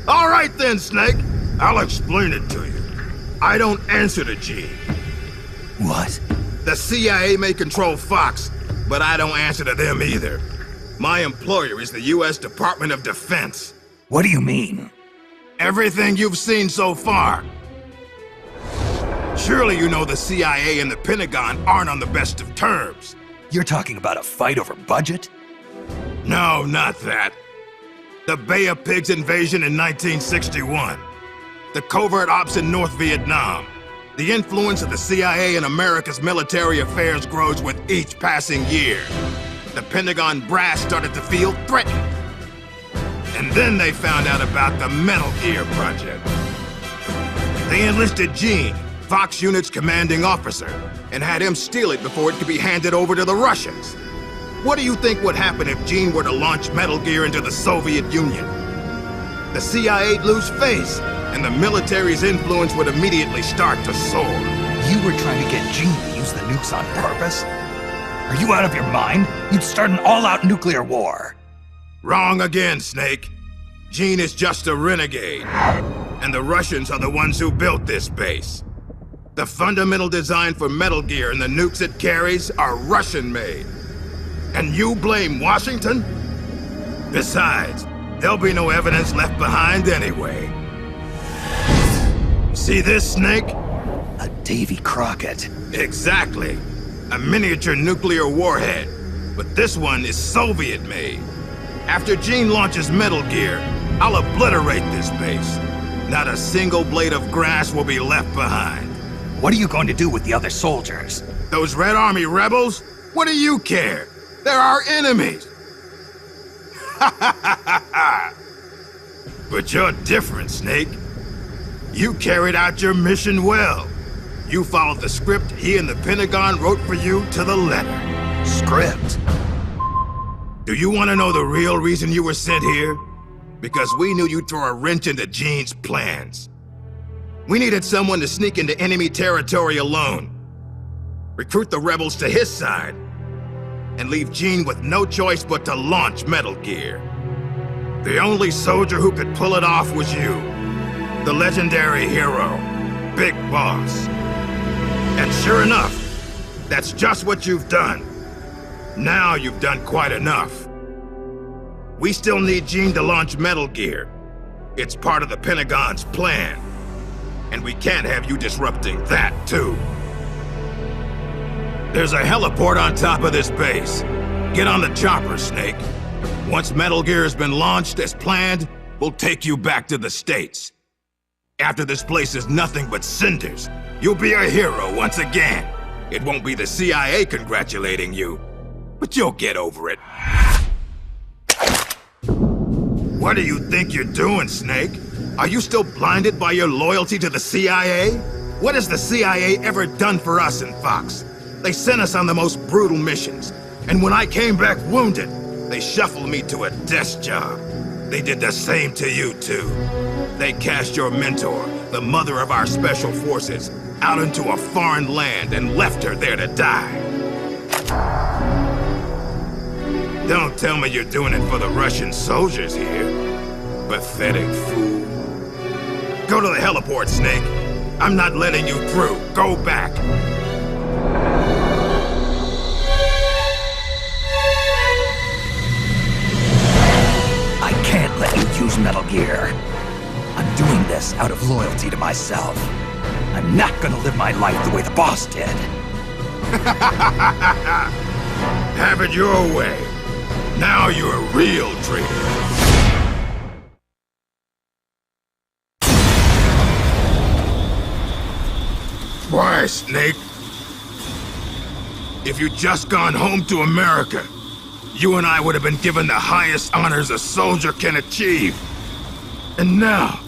All right then, Snake. I'll explain it to you. I don't answer to Gene. What? The CIA may control Fox, but I don't answer to them either. My employer is the U.S. Department of Defense. What do you mean? Everything you've seen so far. Surely you know the CIA and the Pentagon aren't on the best of terms. You're talking about a fight over budget? No, not that. The Bay of Pigs invasion in 1961. The covert ops in North Vietnam. The influence of the CIA in America's military affairs grows with each passing year. The Pentagon brass started to feel threatened. And then they found out about the Metal Gear project. They enlisted Gene, Fox Unit's commanding officer, and had him steal it before it could be handed over to the Russians. What do you think would happen if Gene were to launch Metal Gear into the Soviet Union? The CIA'd lose face, and the military's influence would immediately start to soar. You were trying to get Gene to use the nukes on purpose? Are you out of your mind? You'd start an all-out nuclear war. Wrong again, Snake. Gene is just a renegade. And the Russians are the ones who built this base. The fundamental design for Metal Gear and the nukes it carries are Russian-made. And you blame Washington? Besides, there'll be no evidence left behind anyway. See this, Snake? A Davy Crockett. Exactly. A miniature nuclear warhead. But this one is Soviet-made. After Gene launches Metal Gear, I'll obliterate this base. Not a single blade of grass will be left behind. What are you going to do with the other soldiers? Those Red Army rebels? What do you care? They're our enemies. But you're different, Snake. You carried out your mission well. You followed the script he and the Pentagon wrote for you to the letter. Script? Do you want to know the real reason you were sent here? Because we knew you'd throw a wrench into Gene's plans. We needed someone to sneak into enemy territory alone, recruit the rebels to his side, and leave Gene with no choice but to launch Metal Gear. The only soldier who could pull it off was you, the legendary hero, Big Boss. And sure enough, that's just what you've done. Now you've done quite enough. We still need Gene to launch Metal Gear. It's part of the Pentagon's plan. And we can't have you disrupting that, too. There's a heliport on top of this base. Get on the chopper, Snake. Once Metal Gear has been launched as planned, we'll take you back to the States. After this place is nothing but cinders, you'll be a hero once again. It won't be the CIA congratulating you, but you'll get over it. What do you think you're doing, Snake? Are you still blinded by your loyalty to the CIA? What has the CIA ever done for us in Fox? They sent us on the most brutal missions, and when I came back wounded, they shuffled me to a desk job. They did the same to you, too. They cast your mentor, the mother of our special forces, out into a foreign land and left her there to die. Don't tell me you're doing it for the Russian soldiers here. Pathetic fool. Go to the heliport, Snake. I'm not letting you through. Go back. I can't let you use Metal Gear. I'm doing this out of loyalty to myself. I'm not gonna live my life the way the boss did. Have it your way. Now you're a real traitor. Why, Snake? If you'd just gone home to America, you and I would have been given the highest honors a soldier can achieve. And now,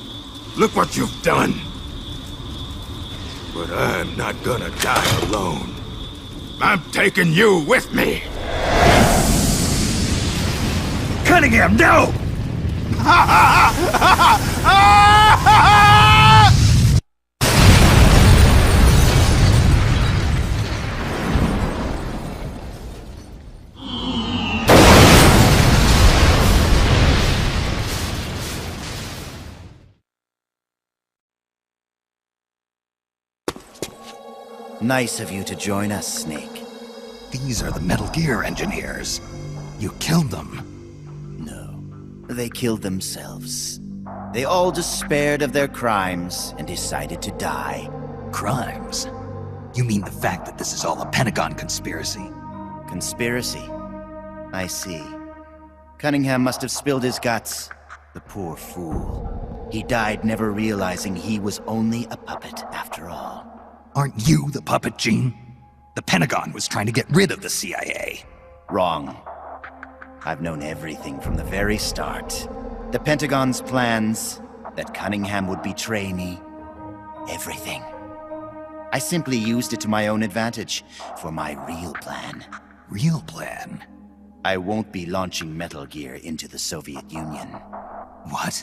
look what you've done. But I'm not gonna die alone. I'm taking you with me. Cunningham, no! Nice of you to join us, Snake. These are the Metal Gear engineers. You killed them. No, they killed themselves. They all despaired of their crimes and decided to die. Crimes? You mean the fact that this is all a Pentagon conspiracy? Conspiracy? I see. Cunningham must have spilled his guts. The poor fool. He died never realizing he was only a puppet after all. Aren't you the puppet, Gene? The Pentagon was trying to get rid of the CIA. Wrong. I've known everything from the very start. The Pentagon's plans, that Cunningham would betray me. Everything. I simply used it to my own advantage, for my real plan. Real plan? I won't be launching Metal Gear into the Soviet Union. What?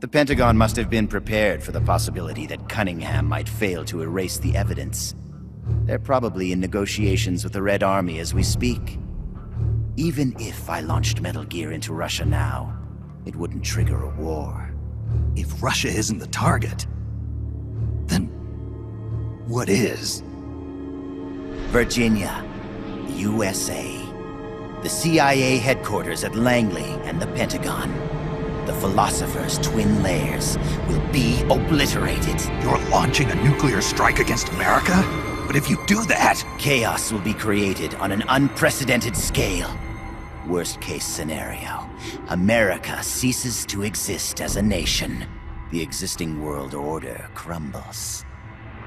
The Pentagon must have been prepared for the possibility that Cunningham might fail to erase the evidence. They're probably in negotiations with the Red Army as we speak. Even if I launched Metal Gear into Russia now, it wouldn't trigger a war. If Russia isn't the target, then what is? Virginia, USA. The CIA headquarters at Langley and the Pentagon. the Philosopher's twin layers will be obliterated. You're launching a nuclear strike against America? But if you do that... Chaos will be created on an unprecedented scale. Worst case scenario, America ceases to exist as a nation. The existing world order crumbles.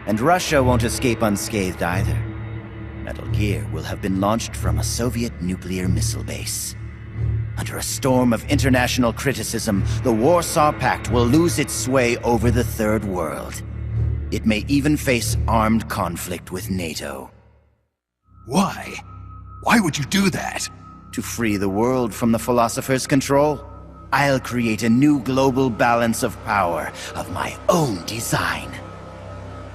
And Russia won't escape unscathed either. Metal Gear will have been launched from a Soviet nuclear missile base. Under a storm of international criticism, the Warsaw Pact will lose its sway over the Third World. It may even face armed conflict with NATO. Why? Why would you do that? To free the world from the Philosopher's control, I'll create a new global balance of power of my own design.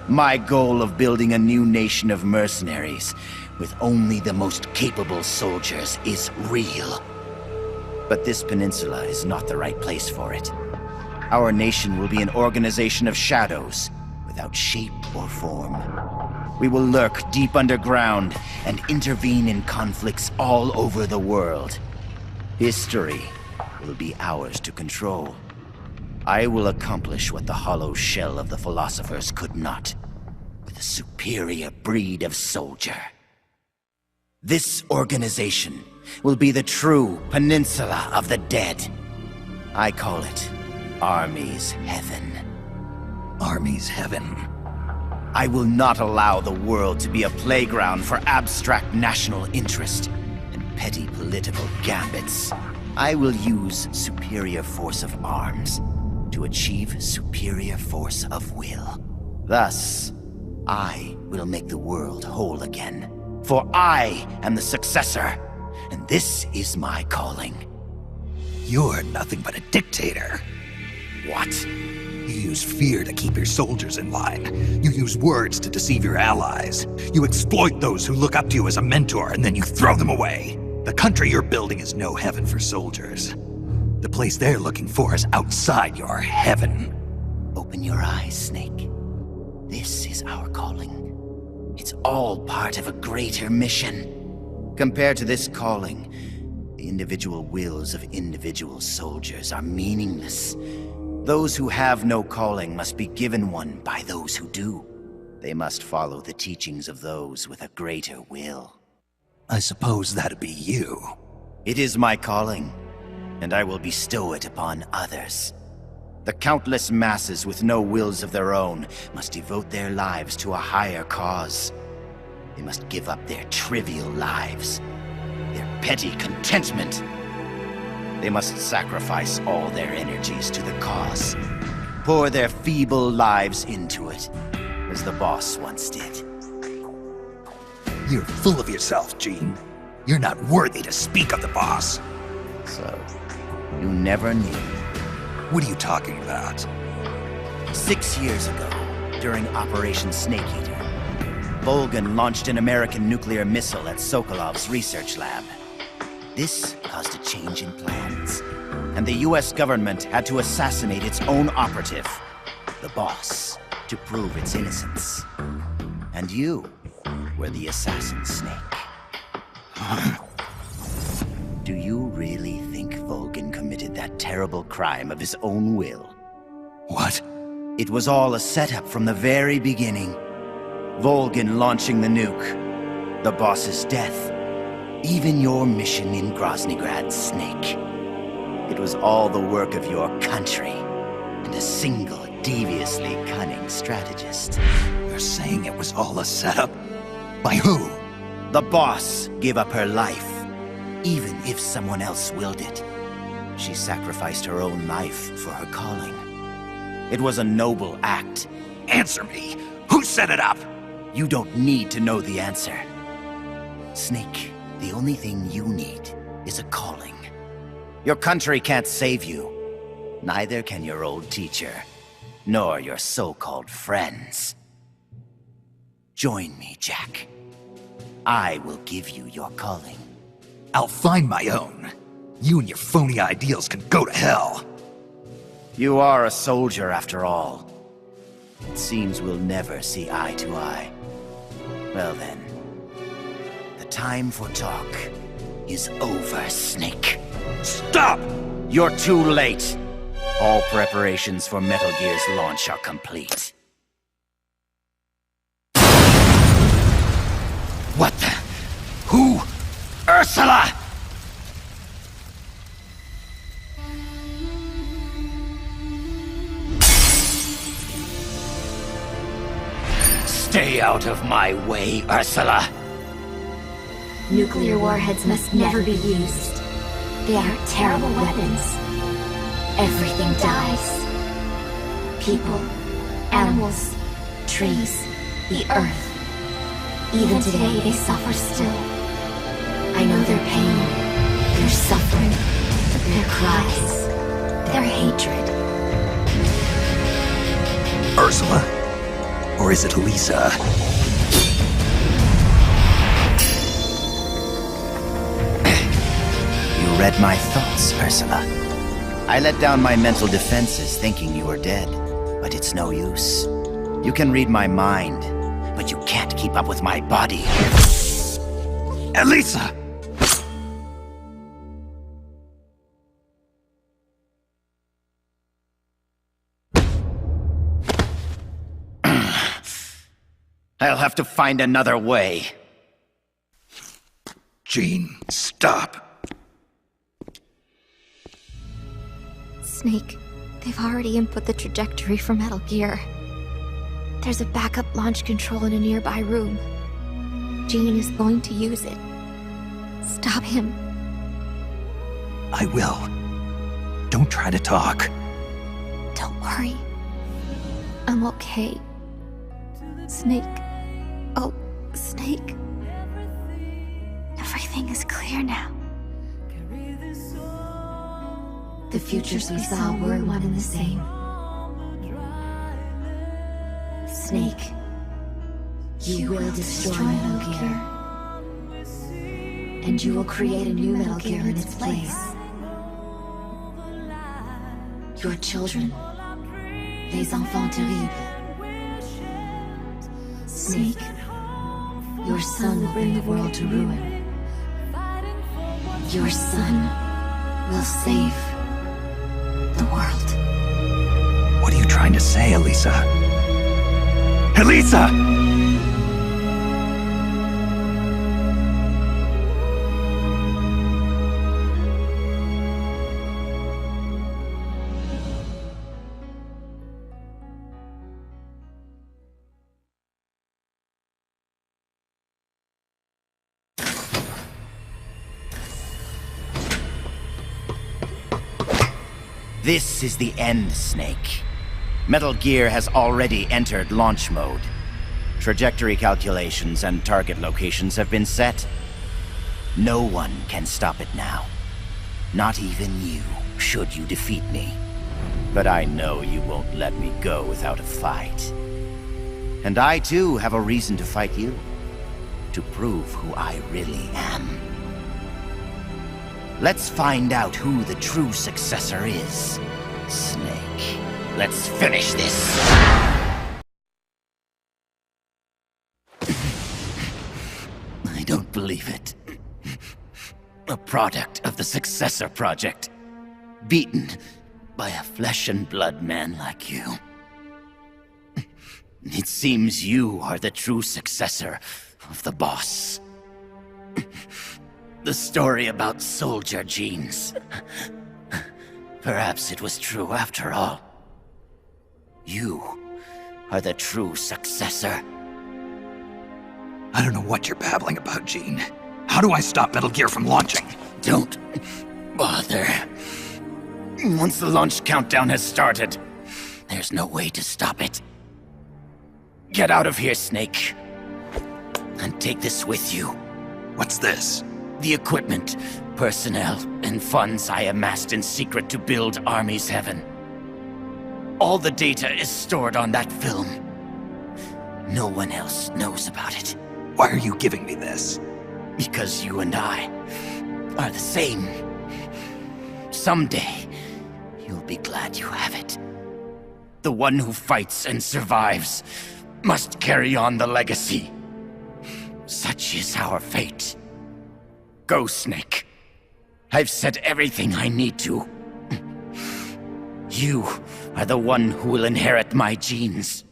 My goal of building a new nation of mercenaries with only the most capable soldiers is real. But this peninsula is not the right place for it. Our nation will be an organization of shadows, without shape or form. We will lurk deep underground and intervene in conflicts all over the world. History will be ours to control. I will accomplish what the hollow shell of the Philosophers could not, with a superior breed of soldier. This organization will be the true Peninsula of the Dead. I call it Army's Heaven. Army's Heaven? I will not allow the world to be a playground for abstract national interest and petty political gambits. I will use superior force of arms to achieve superior force of will. Thus, I will make the world whole again. For I am the successor, and this is my calling. You're nothing but a dictator. What? You use fear to keep your soldiers in line. You use words to deceive your allies. You exploit those who look up to you as a mentor, and then you throw them away. The country you're building is no heaven for soldiers. The place they're looking for is outside your heaven. Open your eyes, Snake. This is our calling. It's all part of a greater mission. Compared to this calling, the individual wills of individual soldiers are meaningless. Those who have no calling must be given one by those who do. They must follow the teachings of those with a greater will. I suppose that'd be you. It is my calling, and I will bestow it upon others. The countless masses with no wills of their own must devote their lives to a higher cause. They must give up their trivial lives, their petty contentment. They must sacrifice all their energies to the cause, pour their feeble lives into it, as the boss once did. You're full of yourself, Gene. You're not worthy to speak of the boss. So, you never knew. What are you talking about? 6 years ago, during Operation Snake Eater, Volgan launched an American nuclear missile at Sokolov's research lab. This caused a change in plans, and the US government had to assassinate its own operative, the boss, to prove its innocence. And you were the assassin, Snake. Do you really think Volgan committed that terrible crime of his own will? What? It was all a setup from the very beginning. Volgan launching the nuke, the boss's death, even your mission in Groznygrad, Snake. It was all the work of your country, and a single, deviously cunning strategist. You're saying it was all a setup? By who? The boss gave up her life, even if someone else willed it. She sacrificed her own life for her calling. It was a noble act. Answer me! Who set it up? You don't need to know the answer. Snake, the only thing you need is a calling. Your country can't save you. Neither can your old teacher, nor your so-called friends. Join me, Jack. I will give you your calling. I'll find my own. You and your phony ideals can go to hell. You are a soldier, after all. It seems we'll never see eye to eye. Well then, the time for talk is over, Snake. Stop! You're too late. All preparations for Metal Gear's launch are complete. What the? Who? Ursula! Stay out of my way, Ursula! Nuclear warheads must never be used. They are terrible weapons. Everything dies. People, animals, trees, the earth. Even today, they suffer still. I know their pain, their suffering, their cries, their hatred. Ursula? Or is it Lisa? You read my thoughts, Ursula. I let down my mental defenses thinking you were dead, but it's no use. You can read my mind, but you can't keep up with my body. Elisa! I'll have to find another way. Jean, stop. Snake, they've already input the trajectory for Metal Gear. There's a backup launch control in a nearby room. Jean is going to use it. Stop him. I will. Don't try to talk. Don't worry. I'm okay. Snake. Oh, Snake. Everything is clear now. The futures we saw were one and the same. Snake, you will destroy Metal Gear. And you will create a new Metal Gear in its place. Your children, les enfants terribles. Snake, your son will bring the world to ruin. Your son will save the world. What are you trying to say, Elisa? Elisa! This is the end, Snake. Metal Gear has already entered launch mode. Trajectory calculations and target locations have been set. No one can stop it now. Not even you, should you defeat me. But I know you won't let me go without a fight. And I too have a reason to fight you. To prove who I really am. Let's find out who the true successor is. Snake, let's finish this. I don't believe it. A product of the Successor Project. Beaten by a flesh and blood man like you. It seems you are the true successor of the boss. The story about soldier genes. Perhaps it was true after all. You are the true successor. I don't know what you're babbling about, Jean. How do I stop Metal Gear from launching? Don't bother. Once the launch countdown has started, there's no way to stop it. Get out of here, Snake. And take this with you. What's this? The equipment, personnel, and funds I amassed in secret to build Army's Heaven. All the data is stored on that film. No one else knows about it. Why are you giving me this? Because you and I are the same. Someday, you'll be glad you have it. The one who fights and survives must carry on the legacy. Such is our fate. Go, Snake. I've said everything I need to. You are the one who will inherit my genes.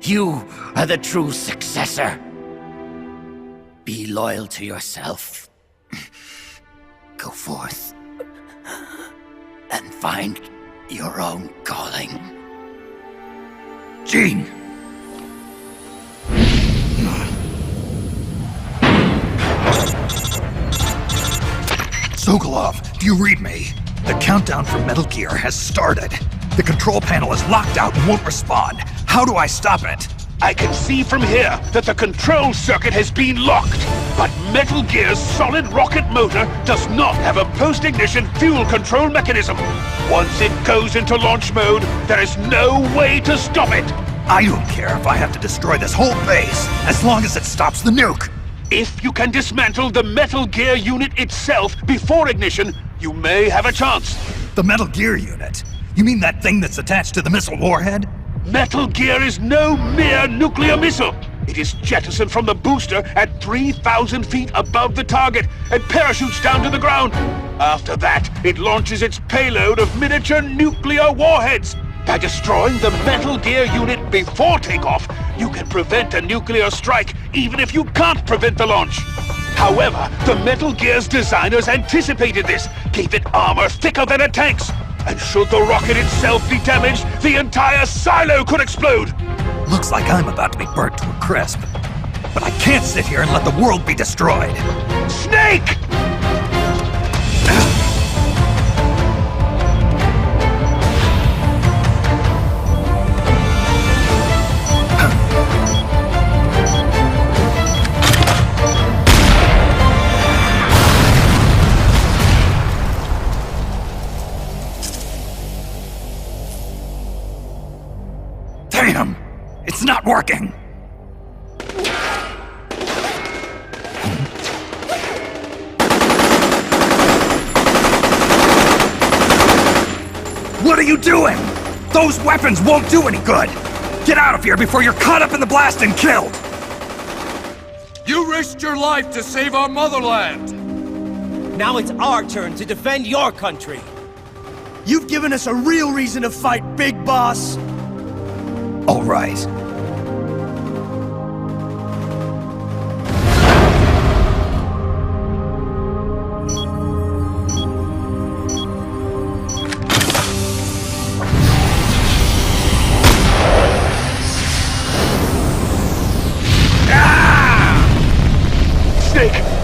You are the true successor. Be loyal to yourself. Go forth and find your own calling. Gene! Sokolov, do you read me? The countdown for Metal Gear has started. The control panel is locked out and won't respond. How do I stop it? I can see from here that the control circuit has been locked. But Metal Gear's solid rocket motor does not have a post-ignition fuel control mechanism. Once it goes into launch mode, there is no way to stop it. I don't care if I have to destroy this whole base, as long as it stops the nuke. If you can dismantle the Metal Gear unit itself before ignition, you may have a chance. The Metal Gear unit? You mean that thing that's attached to the missile warhead? Metal Gear is no mere nuclear missile. It is jettisoned from the booster at 3,000 feet above the target and parachutes down to the ground. After that, it launches its payload of miniature nuclear warheads. By destroying the Metal Gear unit before takeoff, you can prevent a nuclear strike, even if you can't prevent the launch. However, the Metal Gear's designers anticipated this, gave it armor thicker than a tank's. And should the rocket itself be damaged, the entire silo could explode! Looks like I'm about to be burnt to a crisp. But I can't sit here and let the world be destroyed. Snake! Damn! It's not working! What are you doing? Those weapons won't do any good! Get out of here before you're caught up in the blast and killed! You risked your life to save our motherland! Now it's our turn to defend your country. You've given us a real reason to fight, Big Boss! All right.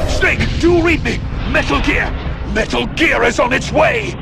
Snake, do read me! Metal Gear! Metal Gear is on its way!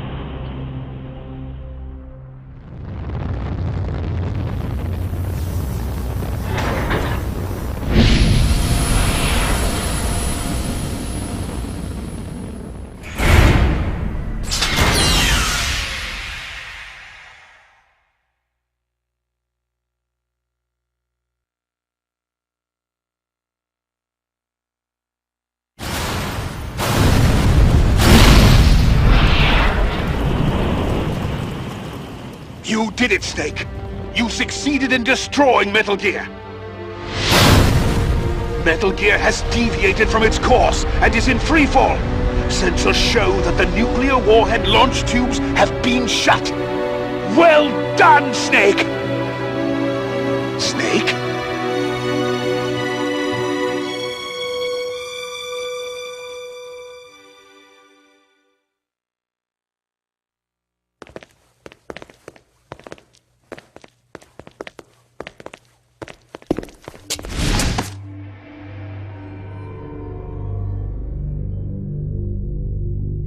You did it, Snake! You succeeded in destroying Metal Gear! Metal Gear has deviated from its course and is in freefall! Sensors show that the nuclear warhead launch tubes have been shut! Well done, Snake! Snake?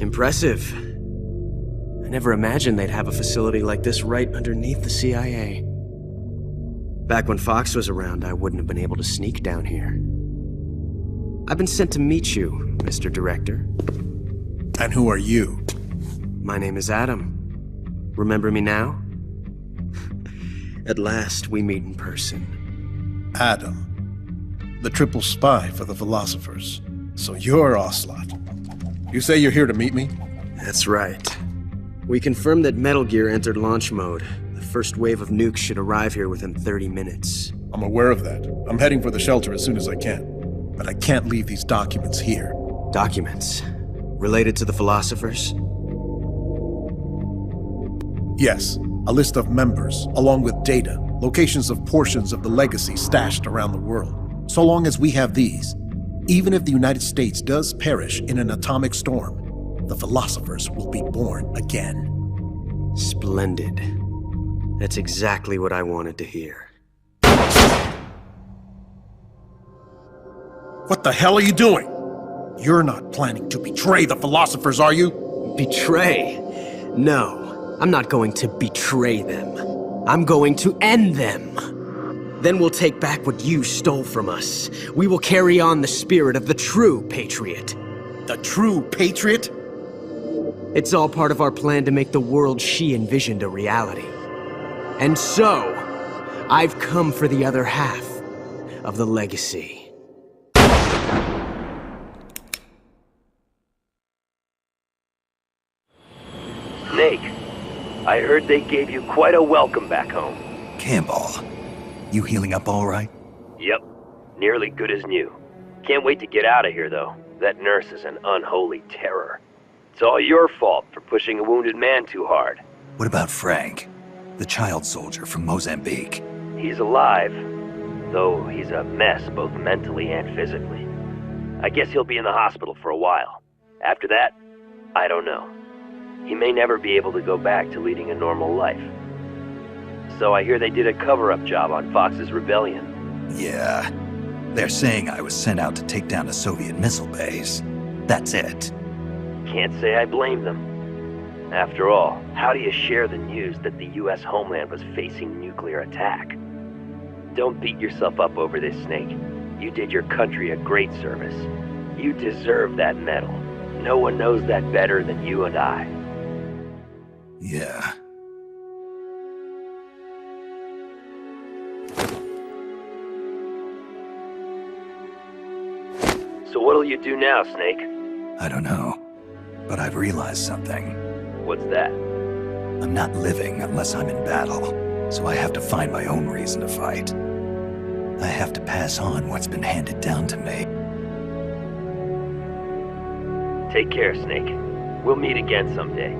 Impressive. I never imagined they'd have a facility like this right underneath the CIA. Back when Fox was around, I wouldn't have been able to sneak down here. I've been sent to meet you, Mr. Director. And who are you? My name is Adam. Remember me now? At last, we meet in person. Adam. The triple spy for the philosophers. So you're Ocelot. You say you're here to meet me? That's right. We confirmed that Metal Gear entered launch mode. The first wave of nukes should arrive here within 30 minutes. I'm aware of that. I'm heading for the shelter as soon as I can. But I can't leave these documents here. Documents? Related to the philosophers? Yes, a list of members, along with data, locations of portions of the legacy stashed around the world. So long as we have these, even if the United States does perish in an atomic storm, the philosophers will be born again. Splendid. That's exactly what I wanted to hear. What the hell are you doing? You're not planning to betray the philosophers, are you? Betray? No, I'm not going to betray them. I'm going to end them. Then we'll take back what you stole from us. We will carry on the spirit of the true patriot. The true patriot? It's all part of our plan to make the world she envisioned a reality. And so, I've come for the other half of the legacy. Snake, I heard they gave you quite a welcome back home. Campbell, you healing up all right? Yep, nearly good as new. Can't wait to get out of here, though. That nurse is an unholy terror. It's all your fault for pushing a wounded man too hard. What about Frank, the child soldier from Mozambique? He's alive, though he's a mess both mentally and physically. I guess he'll be in the hospital for a while. After that, I don't know. He may never be able to go back to leading a normal life. So I hear they did a cover-up job on Fox's rebellion. Yeah. They're saying I was sent out to take down a Soviet missile base. That's it. Can't say I blame them. After all, how do you share the news that the US homeland was facing nuclear attack? Don't beat yourself up over this, Snake. You did your country a great service. You deserve that medal. No one knows that better than you and I. Yeah. So what'll you do now, Snake? I don't know. But I've realized something. What's that? I'm not living unless I'm in battle, so I have to find my own reason to fight. I have to pass on what's been handed down to me. Take care, Snake. We'll meet again someday.